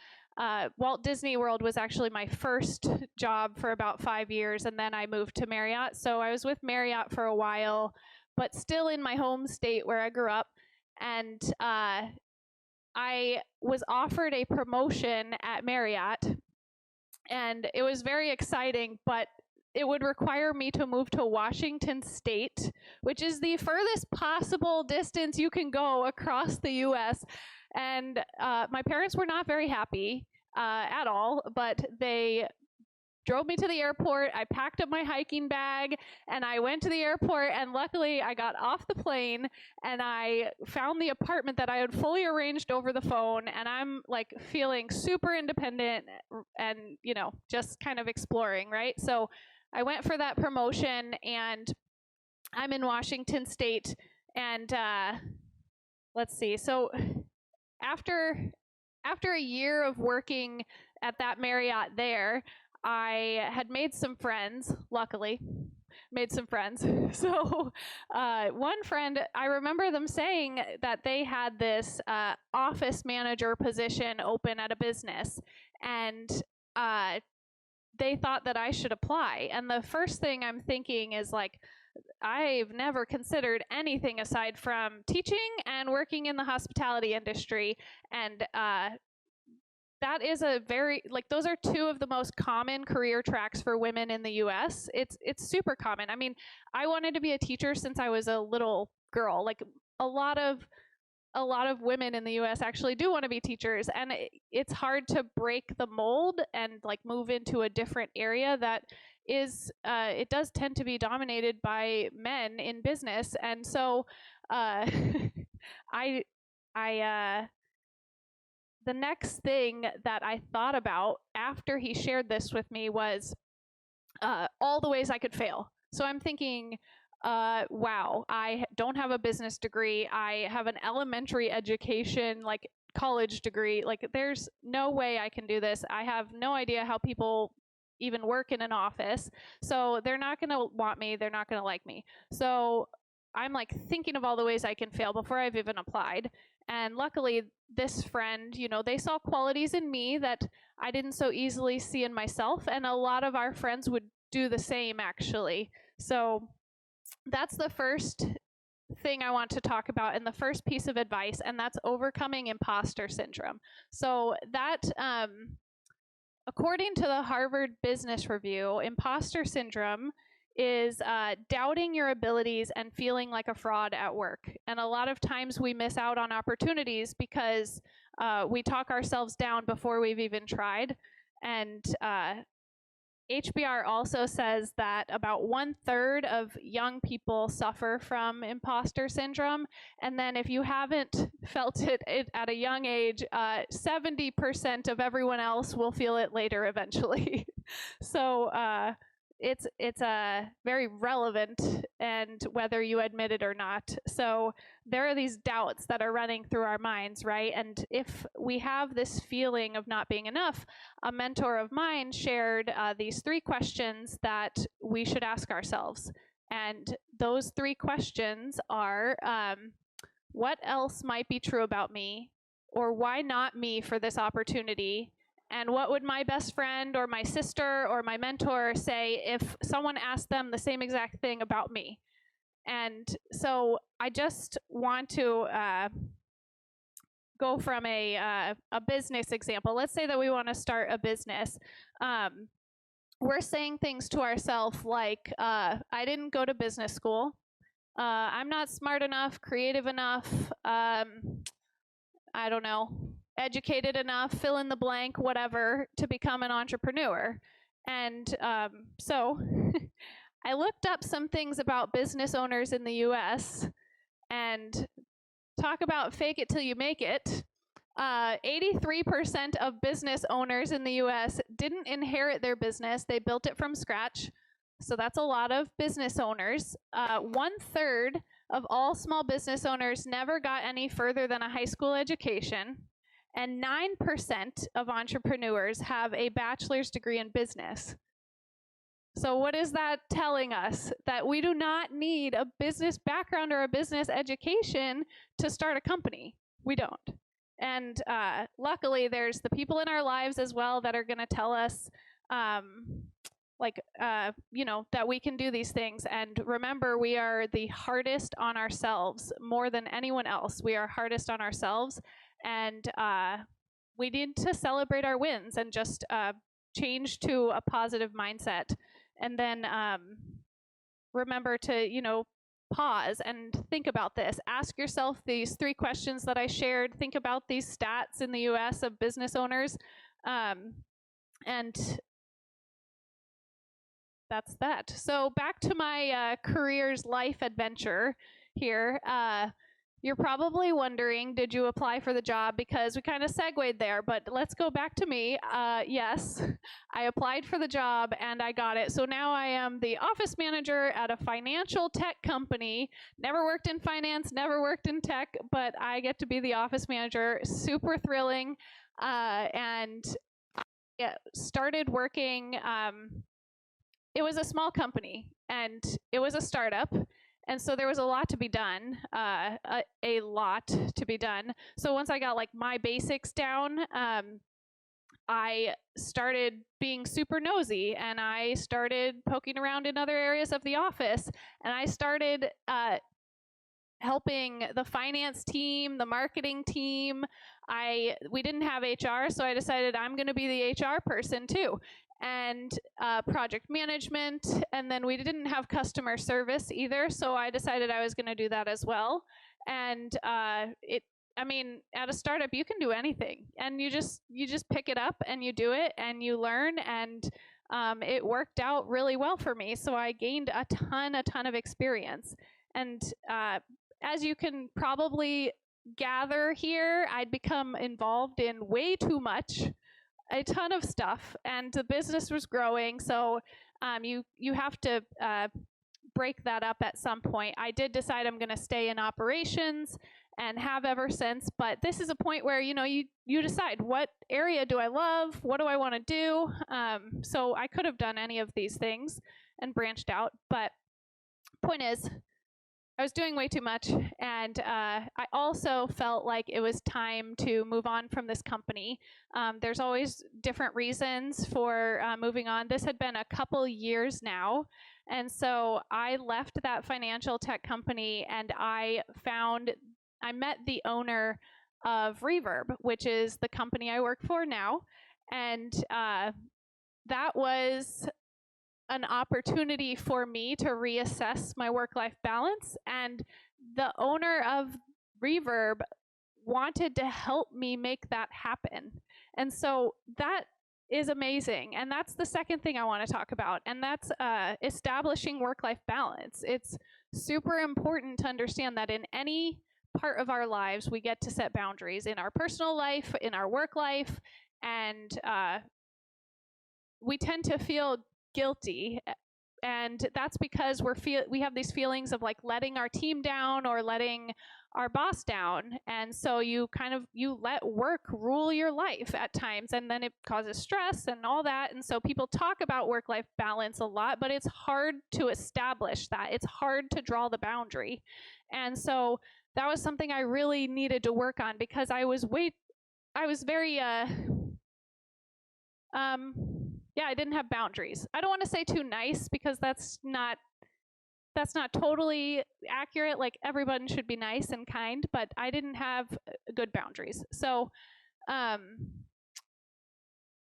Walt Disney World was actually my first job for about 5 years, and then I moved to Marriott. So I was with Marriott for a while, but still in my home state where I grew up. And I was offered a promotion at Marriott, and it was very exciting, but it would require me to move to Washington State, which is the furthest possible distance you can go across the U.S. And my parents were not very happy at all, but they drove me to the airport. I packed up my hiking bag, and I went to the airport, and luckily I got off the plane, and I found the apartment that I had fully arranged over the phone, and I'm like feeling super independent and, you know, just kind of exploring, right? So I went for that promotion, and I'm in Washington State, and let's see. So after a year of working at that Marriott there, I had made some friends, luckily. Made some friends. So one friend, I remember them saying that they had this office manager position open at a business, and they thought that I should apply. And the first thing I'm thinking is like, I've never considered anything aside from teaching and working in the hospitality industry. And that is a very, like, those are 2 of the most common career tracks for women in the US. It's super common. I mean, I wanted to be a teacher since I was a little girl. Like, a lot of women in the US actually do want to be teachers, and it's hard to break the mold and like move into a different area that is it does tend to be dominated by men in business. And so I the next thing that I thought about after he shared this with me was all the ways I could fail. So I'm thinking, wow, I don't have a business degree. I have an elementary education, like college degree. Like, there's no way I can do this. I have no idea how people even work in an office. So they're not going to want me. They're not going to like me. So I'm like thinking of all the ways I can fail before I've even applied. And luckily, this friend, you know, they saw qualities in me that I didn't so easily see in myself. And a lot of our friends would do the same, actually. So that's the first thing I want to talk about and the first piece of advice, and that's overcoming imposter syndrome. So that, according to the Harvard Business Review, imposter syndrome is doubting your abilities and feeling like a fraud at work. And a lot of times we miss out on opportunities because we talk ourselves down before we've even tried. And HBR also says that about 1/3 of young people suffer from imposter syndrome. And then if you haven't felt it at a young age, 70% of everyone else will feel it later eventually. So it's very relevant, and whether you admit it or not. So there are these doubts that are running through our minds, right? And if we have this feeling of not being enough, a mentor of mine shared these 3 questions that we should ask ourselves. And those 3 questions are, what else might be true about me? Or why not me for this opportunity? And what would my best friend or my sister or my mentor say if someone asked them the same exact thing about me? And so I just want to go from a business example. Let's say that we want to start a business. We're saying things to ourselves like, I didn't go to business school. I'm not smart enough, creative enough, I don't know, educated enough, fill in the blank, whatever, to become an entrepreneur. And so I looked up some things about business owners in the US, and talk about fake it till you make it. 83% of business owners in the US didn't inherit their business, they built it from scratch. So that's a lot of business owners. 1/3 of all small business owners never got any further than a high school education. And 9% of entrepreneurs have a bachelor's degree in business. So what is that telling us? That we do not need a business background or a business education to start a company. We don't. And luckily, there's the people in our lives as well that are going to tell us, you know, that we can do these things. And remember, we are the hardest on ourselves more than anyone else. We are hardest on ourselves, and we need to celebrate our wins and just change to a positive mindset. And then remember to, you know, pause and think about this. Ask yourself these 3 questions that I shared. Think about these stats in the US of business owners. And that's that. So back to my career's life adventure here. You're probably wondering, did you apply for the job? Because we kind of segued there, but let's go back to me. Yes, I applied for the job and I got it. So now I am the office manager at a financial tech company. Never worked in finance, never worked in tech, but I get to be the office manager. Super thrilling. And I started working, it was a small company and it was a startup. And so there was a lot to be done, a lot to be done. So once I got like my basics down, I started being super nosy, and I started poking around in other areas of the office, and I started helping the finance team, the marketing team. We didn't have HR, so I decided I'm going to be the HR person too. And project management, and then we didn't have customer service either, so I decided I was going to do that as well. And I mean, at a startup, you can do anything, and you just pick it up and you do it and you learn, and it worked out really well for me. So I gained a ton of experience. And as you can probably gather here, I'd become involved in way too much. A ton of stuff, and the business was growing, so you have to break that up at some point. I did decide I'm going to stay in operations and have ever since, but this is a point where, you know, you decide, what area do I love, what do I want to do. So I could have done any of these things and branched out, but point is, I was doing way too much, and I also felt like it was time to move on from this company. There's always different reasons for moving on. This had been a couple years now, and so I left that financial tech company, and I met the owner of Reverb, which is the company I work for now, and that was an opportunity for me to reassess my work-life balance, and the owner of Reverb wanted to help me make that happen. And so that is amazing. And that's the second thing I want to talk about, and that's establishing work-life balance. It's super important to understand that in any part of our lives, we get to set boundaries in our personal life, in our work life, and we tend to feel guilty, and that's because we have these feelings of like letting our team down or letting our boss down, and so you let work rule your life at times, and then it causes stress and all that. And so people talk about work-life balance a lot, but it's hard to establish that. It's hard to draw the boundary, and so that was something I really needed to work on, because I was very I didn't have boundaries. I don't want to say too nice, because that's not totally accurate. Like, everyone should be nice and kind, but I didn't have good boundaries. So the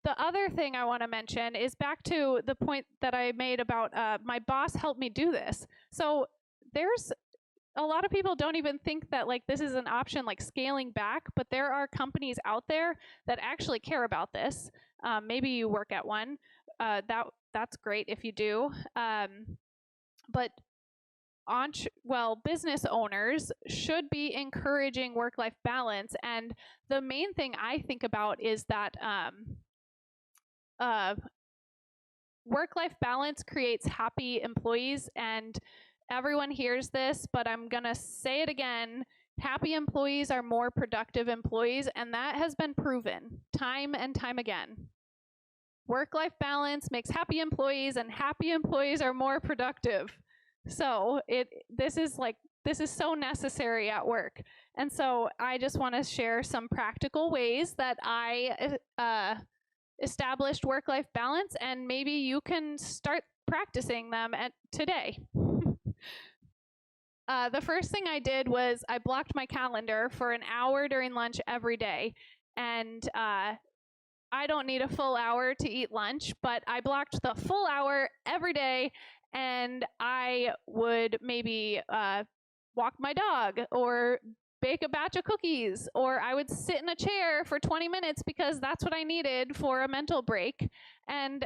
other thing I want to mention is back to the point that I made about my boss helped me do this. So there's a lot of people don't even think that like this is an option, like scaling back, but there are companies out there that actually care about this. Maybe you work at one. That's great if you do. But business owners should be encouraging work-life balance. And the main thing I think about is that work-life balance creates happy employees, and everyone hears this, but I'm gonna say it again. Happy employees are more productive employees, and that has been proven time and time again. Work-life balance makes happy employees, and happy employees are more productive. So this is so necessary at work. And so I just want to share some practical ways that I established work-life balance, and maybe you can start practicing them today. The first thing I did was I blocked my calendar for an hour during lunch every day. And I don't need a full hour to eat lunch, but I blocked the full hour every day, and I would maybe walk my dog or bake a batch of cookies, or I would sit in a chair for 20 minutes because that's what I needed for a mental break. And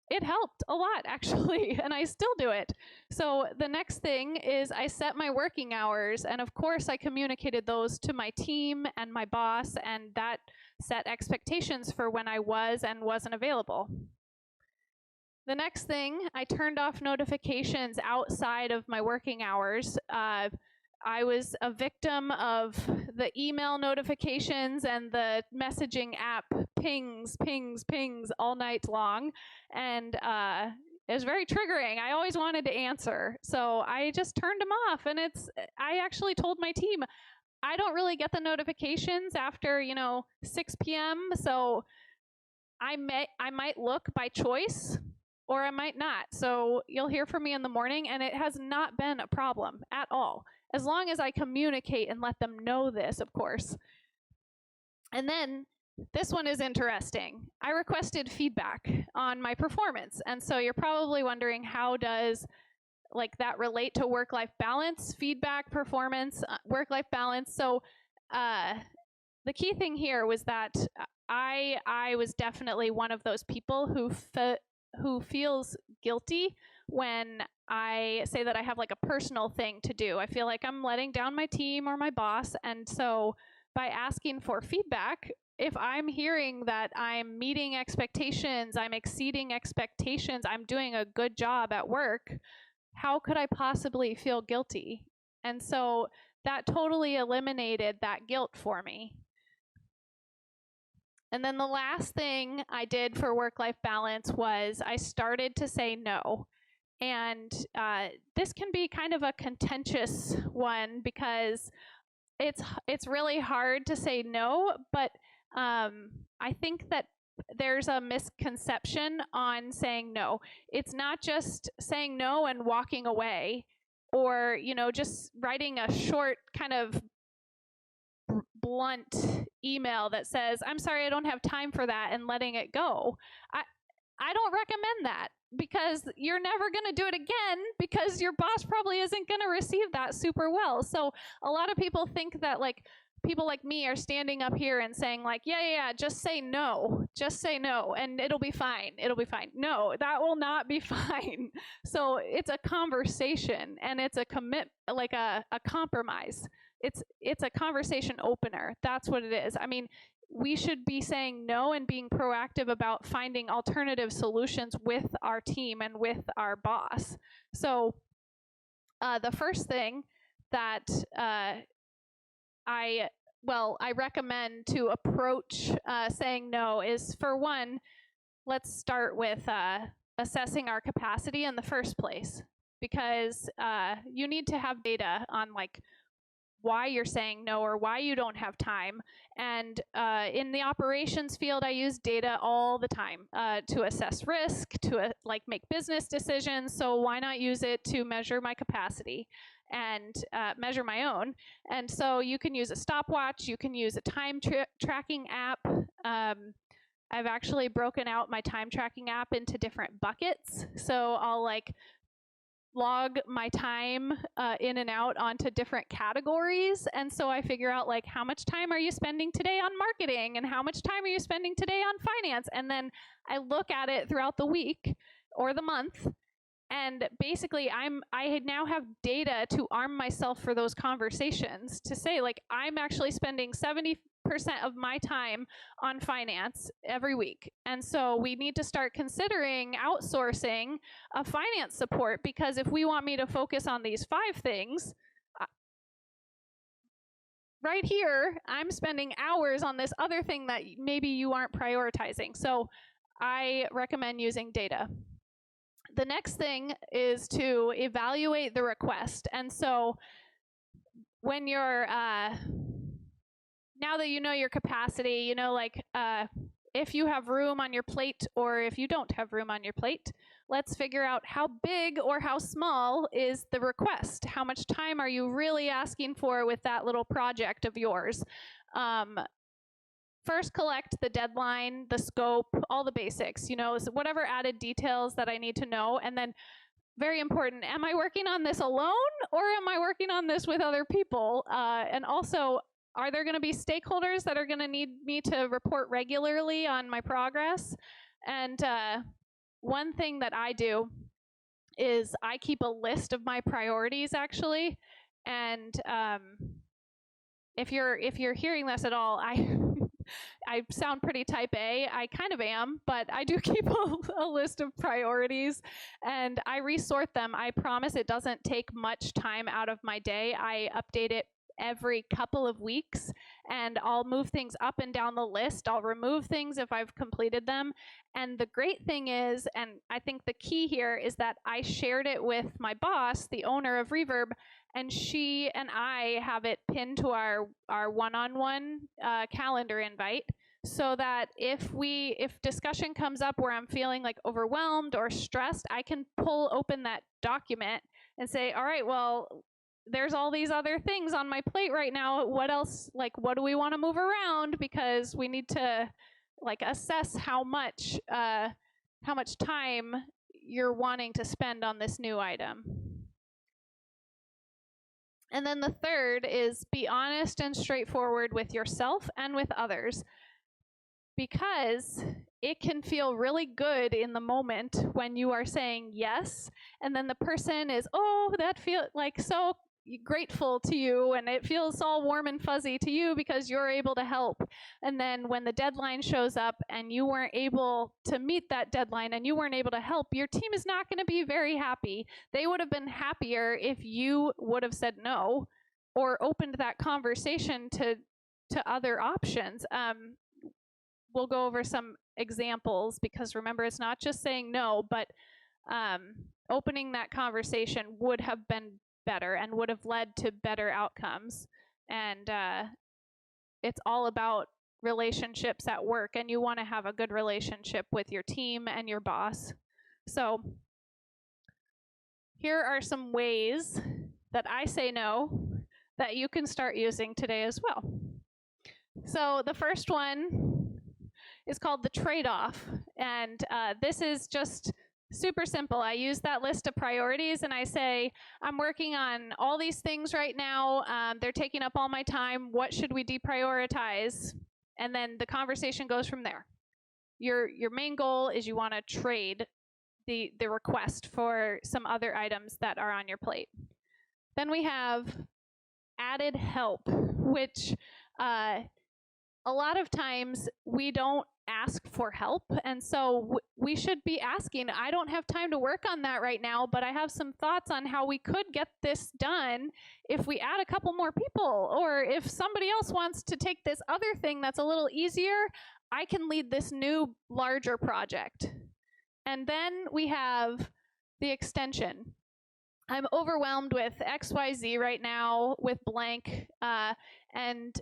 it helped a lot, actually, and I still do it. So the next thing is I set my working hours, and of course I communicated those to my team and my boss, and that set expectations for when I was and wasn't available. The next thing, I turned off notifications outside of my working hours. I was a victim of the email notifications and the messaging app pings all night long, and it was very triggering. I always wanted to answer, so I just turned them off. And I actually told my team, I don't really get the notifications after 6 p.m. So I might look by choice, or I might not. So you'll hear from me in the morning, and it has not been a problem at all, as long as I communicate and let them know this, of course. And then this one is interesting. I requested feedback on my performance. And so you're probably wondering, how does that relate to work-life balance? Feedback, performance, work-life balance. So the key thing here was that I was definitely one of those people who feels guilty when I say that I have like a personal thing to do. I feel like I'm letting down my team or my boss. And so by asking for feedback, if I'm hearing that I'm meeting expectations, I'm exceeding expectations, I'm doing a good job at work, how could I possibly feel guilty? And so that totally eliminated that guilt for me. And then the last thing I did for work-life balance was I started to say no. And this can be kind of a contentious one because it's really hard to say no, but I think that there's a misconception on saying no. It's not just saying no and walking away, or just writing a short kind of blunt email that says, "I'm sorry, I don't have time for that," and letting it go. I don't recommend that, because you're never going to do it again, because your boss probably isn't going to receive that super well. So a lot of people think that people like me are standing up here and saying yeah, just say no, and it'll be fine. No, that will not be fine. So it's a conversation, and it's a a compromise. It's a conversation opener. That's what it is. I mean, we should be saying no and being proactive about finding alternative solutions with our team and with our boss. So the first thing that I recommend to approach saying no is, for one, let's start with assessing our capacity in the first place, because you need to have data on why you're saying no or why you don't have time. And in the operations field, I use data all the time to assess risk, to make business decisions. So why not use it to measure my capacity and measure my own? And so you can use a stopwatch, you can use a time tracking app. I've actually broken out my time tracking app into different buckets. So I'll log my time in and out onto different categories. And so I figure out how much time are you spending today on marketing, and how much time are you spending today on finance? And then I look at it throughout the week or the month. And basically I now have data to arm myself for those conversations, to say I'm actually spending 70% of my time on finance every week. And so we need to start considering outsourcing a finance support, because if we want me to focus on these 5 things, right here, I'm spending hours on this other thing that maybe you aren't prioritizing. So I recommend using data. The next thing is to evaluate the request. And so when you're now that you know your capacity, if you have room on your plate or if you don't have room on your plate, let's figure out how big or how small is the request. How much time are you really asking for with that little project of yours? First, collect the deadline, the scope, all the basics, so whatever added details that I need to know. And then, very important, am I working on this alone, or am I working on this with other people? And also, are there going to be stakeholders that are going to need me to report regularly on my progress? And one thing that I do is I keep a list of my priorities, actually. And if you're hearing this at all, I sound pretty type A. I kind of am, but I do keep a list of priorities, and I resort them. I promise it doesn't take much time out of my day. I update it every couple of weeks, and I'll move things up and down the list. I'll remove things if I've completed them. And the great thing is, and I think the key here is that I shared it with my boss, the owner of Reverb, and she and I have it pinned to our one-on-one calendar invite, so that if discussion comes up where I'm feeling overwhelmed or stressed, I can pull open that document and say, all right, well, there's all these other things on my plate right now. What else, what do we want to move around? Because we need to assess how much time you're wanting to spend on this new item. And then the third is be honest and straightforward with yourself and with others, because it can feel really good in the moment when you are saying yes, and then the person is, that feel so grateful to you, and it feels all warm and fuzzy to you because you're able to help. And then when the deadline shows up and you weren't able to meet that deadline and you weren't able to help, your team is not going to be very happy. They would have been happier if you would have said no or opened that conversation to other options. We'll go over some examples, because remember, it's not just saying no, but opening that conversation would have been better and would have led to better outcomes. And it's all about relationships at work, and you want to have a good relationship with your team and your boss. So here are some ways that I say no that you can start using today as well. So the first one is called the trade-off, and this is just super simple. I use that list of priorities and I say, I'm working on all these things right now. They're taking up all my time. What should we deprioritize? And then the conversation goes from there. Your main goal is you want to trade the request for some other items that are on your plate. Then we have added help, which a lot of times we don't ask for help, and so we should be asking, I don't have time to work on that right now, but I have some thoughts on how we could get this done if we add a couple more people, or if somebody else wants to take this other thing that's a little easier, I can lead this new larger project. And then we have the extension. I'm overwhelmed with XYZ right now with blank, and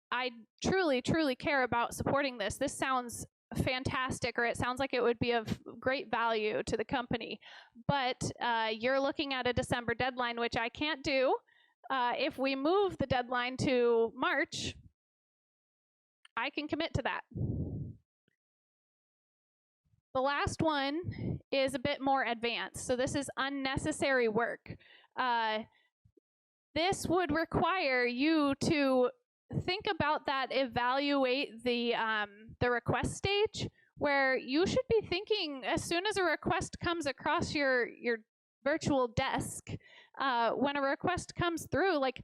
I truly, truly care about supporting this. This sounds fantastic, or it sounds like it would be of great value to the company. But you're looking at a December deadline, which I can't do. If we move the deadline to March, I can commit to that. The last one is a bit more advanced. So this is unnecessary work. This would require you to think about that, evaluate the request stage, where you should be thinking as soon as a request comes across your virtual desk, when a request comes through, like,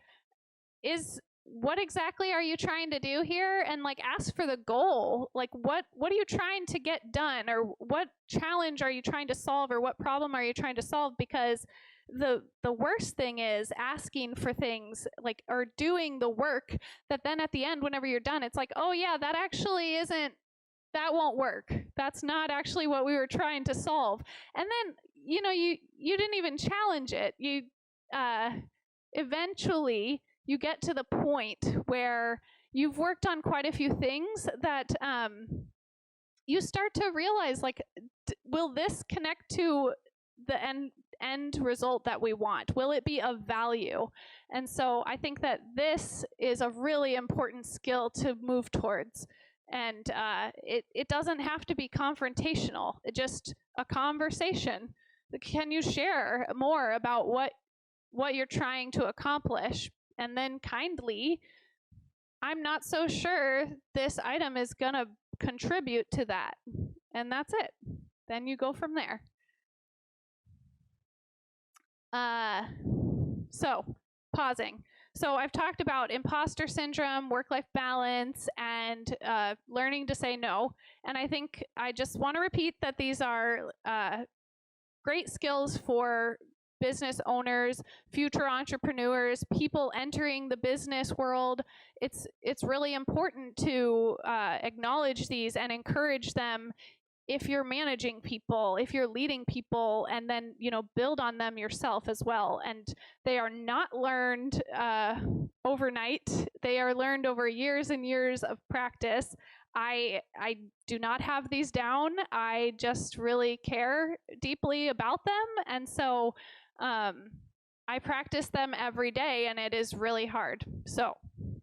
what exactly are you trying to do here? And like, ask for the goal. Like, what are you trying to get done, or what challenge are you trying to solve, or what problem are you trying to solve? Because the worst thing is asking for things, like, or doing the work that then at the end, whenever you're done, it's like, oh yeah, that actually isn't, that won't work. That's not actually what we were trying to solve. And then, you know, you didn't even challenge it. You eventually you get to the point where you've worked on quite a few things that you start to realize, like, will this connect to the end result that we want? Will it be of value? And so I think that this is a really important skill to move towards. And it doesn't have to be confrontational. It's just a conversation. Can you share more about what you're trying to accomplish? And then kindly, I'm not so sure this item is going to contribute to that. And that's it. Then you go from there. So, pausing. So I've talked about imposter syndrome, work-life balance, and learning to say no. And I think I just want to repeat that these are great skills for business owners, future entrepreneurs, people entering the business world. It's really important to acknowledge these and encourage them if you're managing people, if you're leading people, and then, you know, build on them yourself as well. And they are not learned overnight. They are learned over years and years of practice. I do not have these down. I just really care deeply about them. And so I practice them every day, and it is really hard. So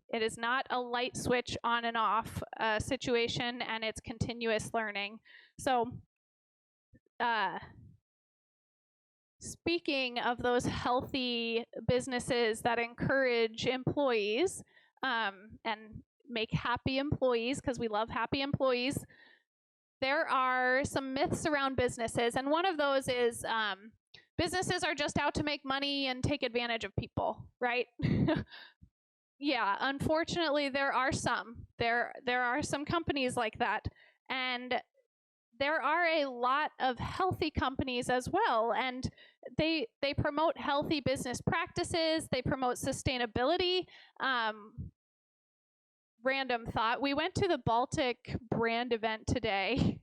it is not a light switch on and off situation, and it's continuous learning. So speaking of those healthy businesses that encourage employees and make happy employees, because we love happy employees, there are some myths around businesses, and one of those is businesses are just out to make money and take advantage of people, right? Yeah, unfortunately, there are some. There are some companies like that, and there are a lot of healthy companies as well, and they promote healthy business practices. They promote sustainability. Random thought: we went to the Baltic brand event today,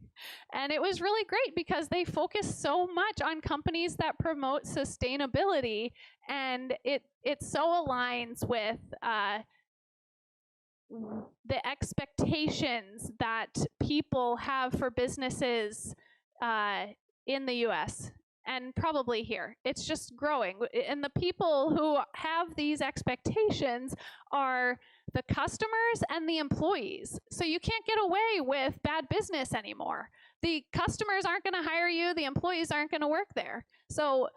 And it was really great because they focus so much on companies that promote sustainability, and it so aligns with the expectations that people have for businesses in the US and probably here. It's just growing. And the people who have these expectations are the customers and the employees. So you can't get away with bad business anymore. The customers aren't going to hire you, the employees aren't going to work there. So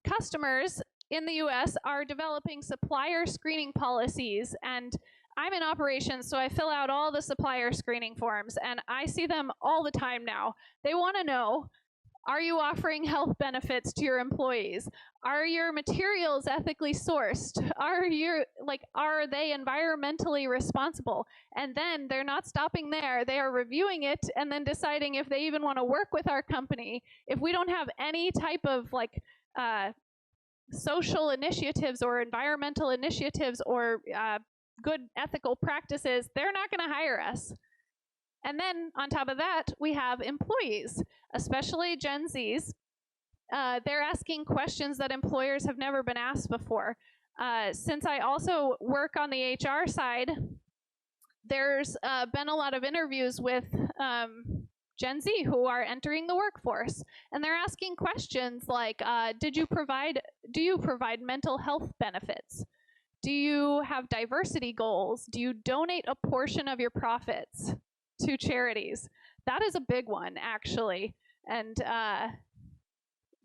customers in the US are developing supplier screening policies, and I'm in operations, so I fill out all the supplier screening forms, and I see them all the time now. They want to know, are you offering health benefits to your employees? Are your materials ethically sourced? Are they environmentally responsible? And then they're not stopping there. They are reviewing it and then deciding if they even want to work with our company. If we don't have any type of social initiatives or environmental initiatives or good ethical practices, they're not going to hire us. And then on top of that, we have employees, especially Gen Zs. They're asking questions that employers have never been asked before. Since I also work on the HR side, there's been a lot of interviews with Gen Z who are entering the workforce, and they're asking questions like, do you provide mental health benefits? Do you have diversity goals? Do you donate a portion of your profits to charities? That is a big one, actually, and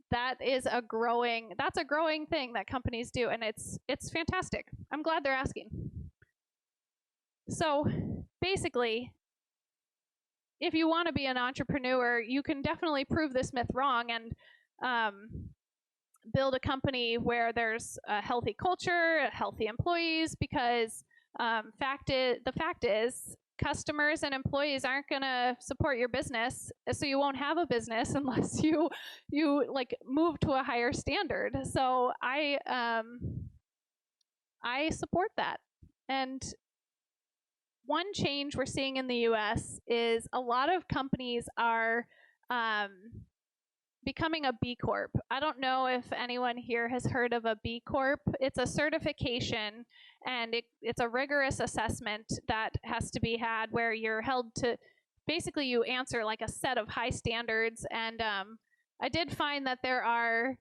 that's a growing thing that companies do, and it's fantastic. I'm glad they're asking. So basically, if you want to be an entrepreneur, you can definitely prove this myth wrong and build a company where there's a healthy culture, healthy employees, because the fact is customers and employees aren't going to support your business, so you won't have a business unless you move to a higher standard. So I support that. And one change we're seeing in the US is a lot of companies are becoming a B Corp. I don't know if anyone here has heard of a B Corp. It's a certification, and it's a rigorous assessment that has to be had where you're held to, basically you answer like a set of high standards, and I did find that there are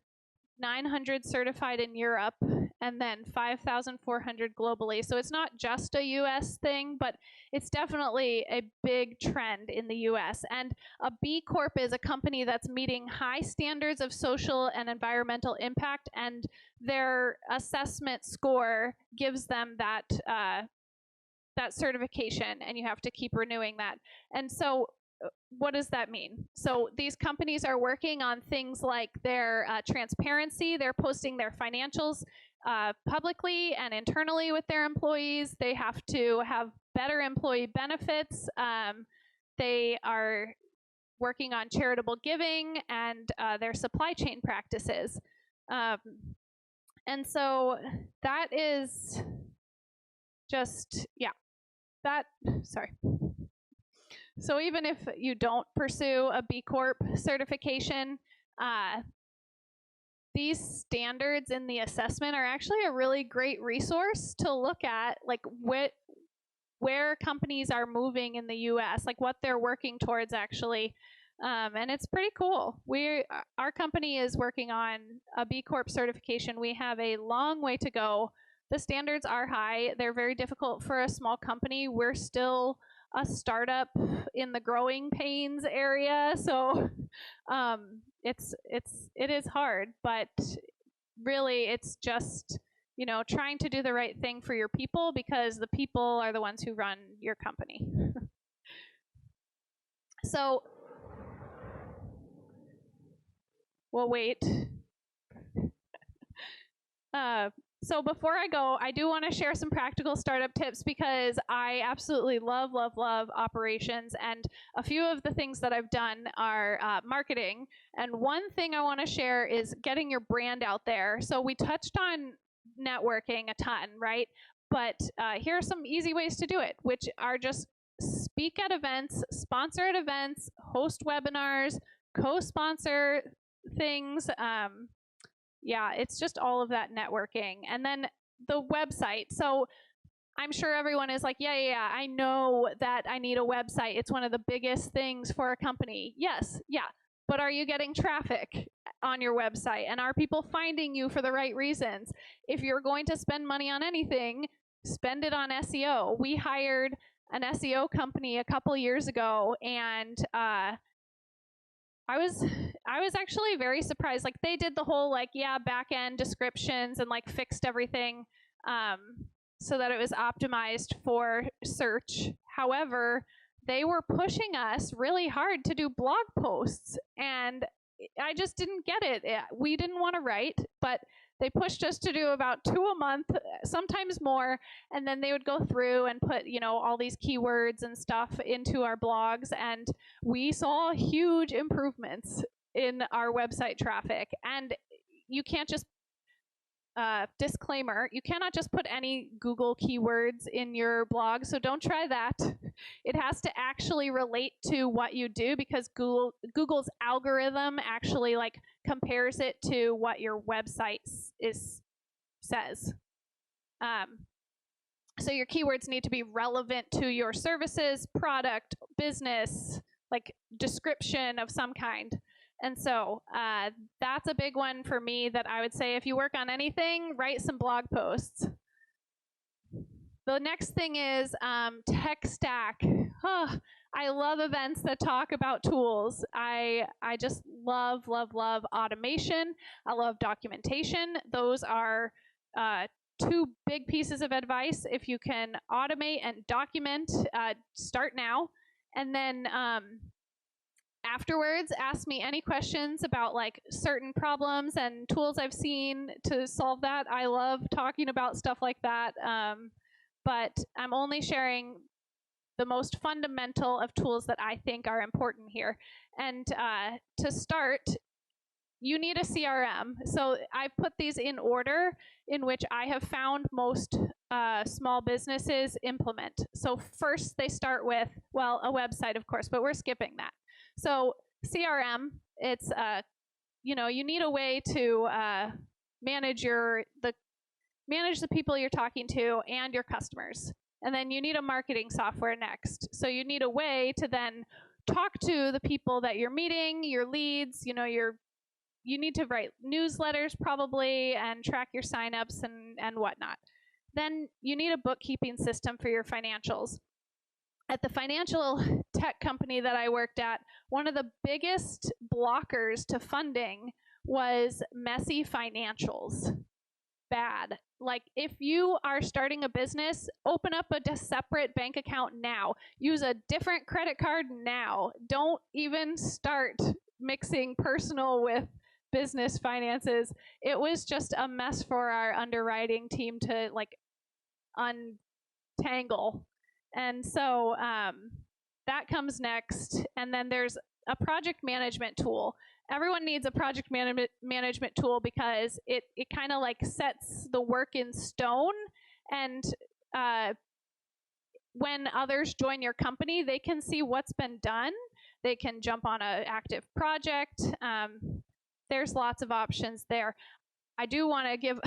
900 certified in Europe and then 5,400 globally. So it's not just a US thing, but it's definitely a big trend in the US. And a B Corp is a company that's meeting high standards of social and environmental impact, and their assessment score gives them that certification, and you have to keep renewing that. And so what does that mean? So these companies are working on things like their transparency. They're posting their financials publicly and internally with their employees. They have to have better employee benefits. They are working on charitable giving and their supply chain practices. And so that is just, sorry. So even if you don't pursue a B Corp certification, these standards in the assessment are actually a really great resource to look at, like where companies are moving in the US, like what they're working towards actually. And it's pretty cool. Our company is working on a B Corp certification. We have a long way to go. The standards are high. They're very difficult for a small company. We're still a startup in the growing pains area, so it is hard, but really it's just, trying to do the right thing for your people, because the people are the ones who run your company. So we'll wait. So before I go, I do want to share some practical startup tips, because I absolutely love operations, and a few of the things that I've done are marketing. And one thing I want to share is getting your brand out there. So we touched on networking a ton, right? But here are some easy ways to do it, which are just speak at events, sponsor at events, host webinars, co-sponsor things. Yeah, it's just all of that networking. And then the website. So I'm sure everyone is like, yeah, I know that I need a website. It's one of the biggest things for a company. Yes, yeah. But are you getting traffic on your website? And are people finding you for the right reasons? If you're going to spend money on anything, spend it on SEO. We hired an SEO company a couple years ago, and I was actually very surprised. Like, they did the whole back end descriptions and fixed everything so that it was optimized for search. However, they were pushing us really hard to do blog posts, and I just didn't get it. We didn't want to write, but they pushed us to do about 2 a month, sometimes more, and then they would go through and put, all these keywords and stuff into our blogs, and we saw huge improvements in our website traffic. And you can't just disclaimer, you cannot just put any Google keywords in your blog, so don't try that. It has to actually relate to what you do, because Google's algorithm actually compares it to what your website says. So your keywords need to be relevant to your services, product, business, description of some kind. And so that's a big one for me that I would say, if you work on anything, write some blog posts. The next thing is tech stack. Oh, I love events that talk about tools. I just love automation. I love documentation. Those are 2 big pieces of advice. If you can automate and document, start now. And then afterwards, ask me any questions about certain problems and tools I've seen to solve that. I love talking about stuff like that, but I'm only sharing the most fundamental of tools that I think are important here. And to start, you need a CRM. So I've put these in order in which I have found most small businesses implement. So first they start with, well, a website, of course, but we're skipping that. So CRM, it's you need a way to manage the people you're talking to and your customers. And then you need a marketing software next. So you need a way to then talk to the people that you're meeting, your leads, you need to write newsletters probably and track your signups and whatnot. Then you need a bookkeeping system for your financials. At the financial tech company that I worked at, one of the biggest blockers to funding was messy financials. Bad. If you are starting a business, open up a separate bank account now. Use a different credit card now. Don't even start mixing personal with business finances. It was just a mess for our underwriting team to untangle. And so that comes next. And then there's a project management tool. Everyone needs a project management tool because it kind of sets the work in stone. And when others join your company, they can see what's been done. They can jump on an active project. There's lots of options there. I do want to give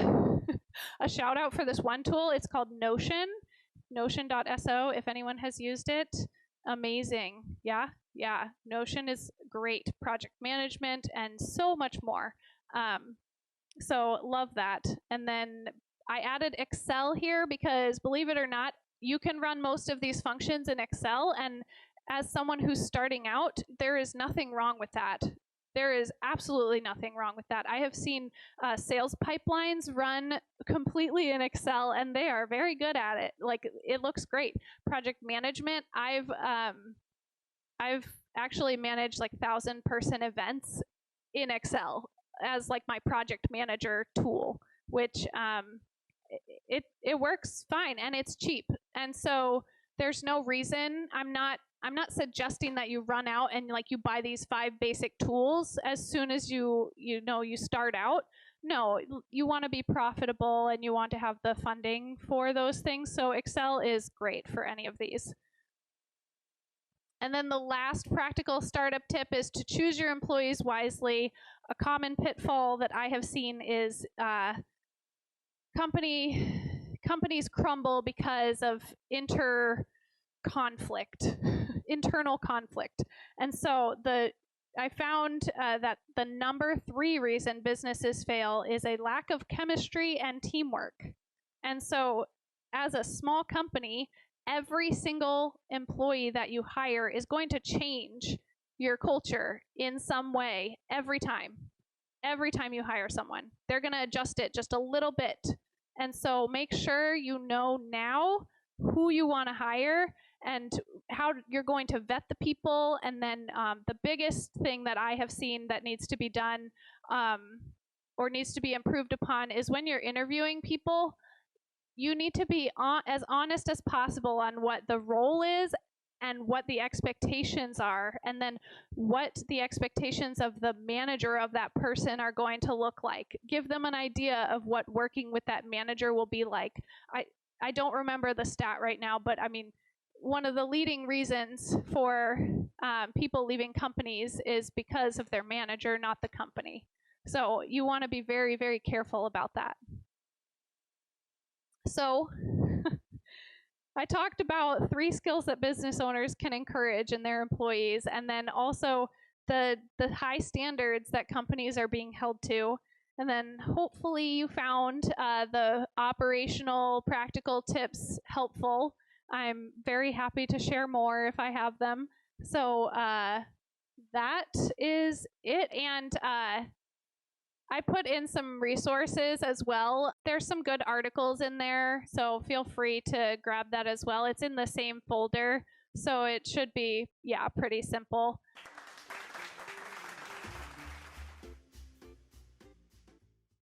a shout out for this one tool. It's called Notion. Notion.so, if anyone has used it. Amazing. Yeah. Notion is great. Project management and so much more. So love that. And then I added Excel here because, believe it or not, you can run most of these functions in Excel. And as someone who's starting out, there is nothing wrong with that. There is absolutely nothing wrong with that. I have seen sales pipelines run completely in Excel, and they are very good at it. It looks great. Project management, I've actually managed 1,000-person events in Excel as my project manager tool, which it works fine and it's cheap. And so there's no reason. I'm not suggesting that you run out and you buy these 5 basic tools as soon as you start out. No, you want to be profitable and you want to have the funding for those things. So Excel is great for any of these. And then the last practical startup tip is to choose your employees wisely. A common pitfall that I have seen is companies crumble because of internal conflict. And so I found that the number 3 reason businesses fail is a lack of chemistry and teamwork. And so as a small company, every single employee that you hire is going to change your culture in some way every time. Every time you hire someone, they're going to adjust it just a little bit. And so make sure you know now who you want to hire and how you're going to vet the people. And then the biggest thing that I have seen that needs to be done or needs to be improved upon is when you're interviewing people, you need to be as honest as possible on what the role is and what the expectations are, and then what the expectations of the manager of that person are going to look like. Give them an idea of what working with that manager will be like. I don't remember the stat right now, but I mean, one of the leading reasons for people leaving companies is because of their manager, not the company. So you want to be very, very careful about that. So I talked about 3 skills that business owners can encourage in their employees, and then also the high standards that companies are being held to. And then hopefully you found the operational practical tips helpful. I'm very happy to share more if I have them. So that is it. And I put in some resources as well. There's some good articles in there, so feel free to grab that as well. It's in the same folder, so it should be, yeah, pretty simple.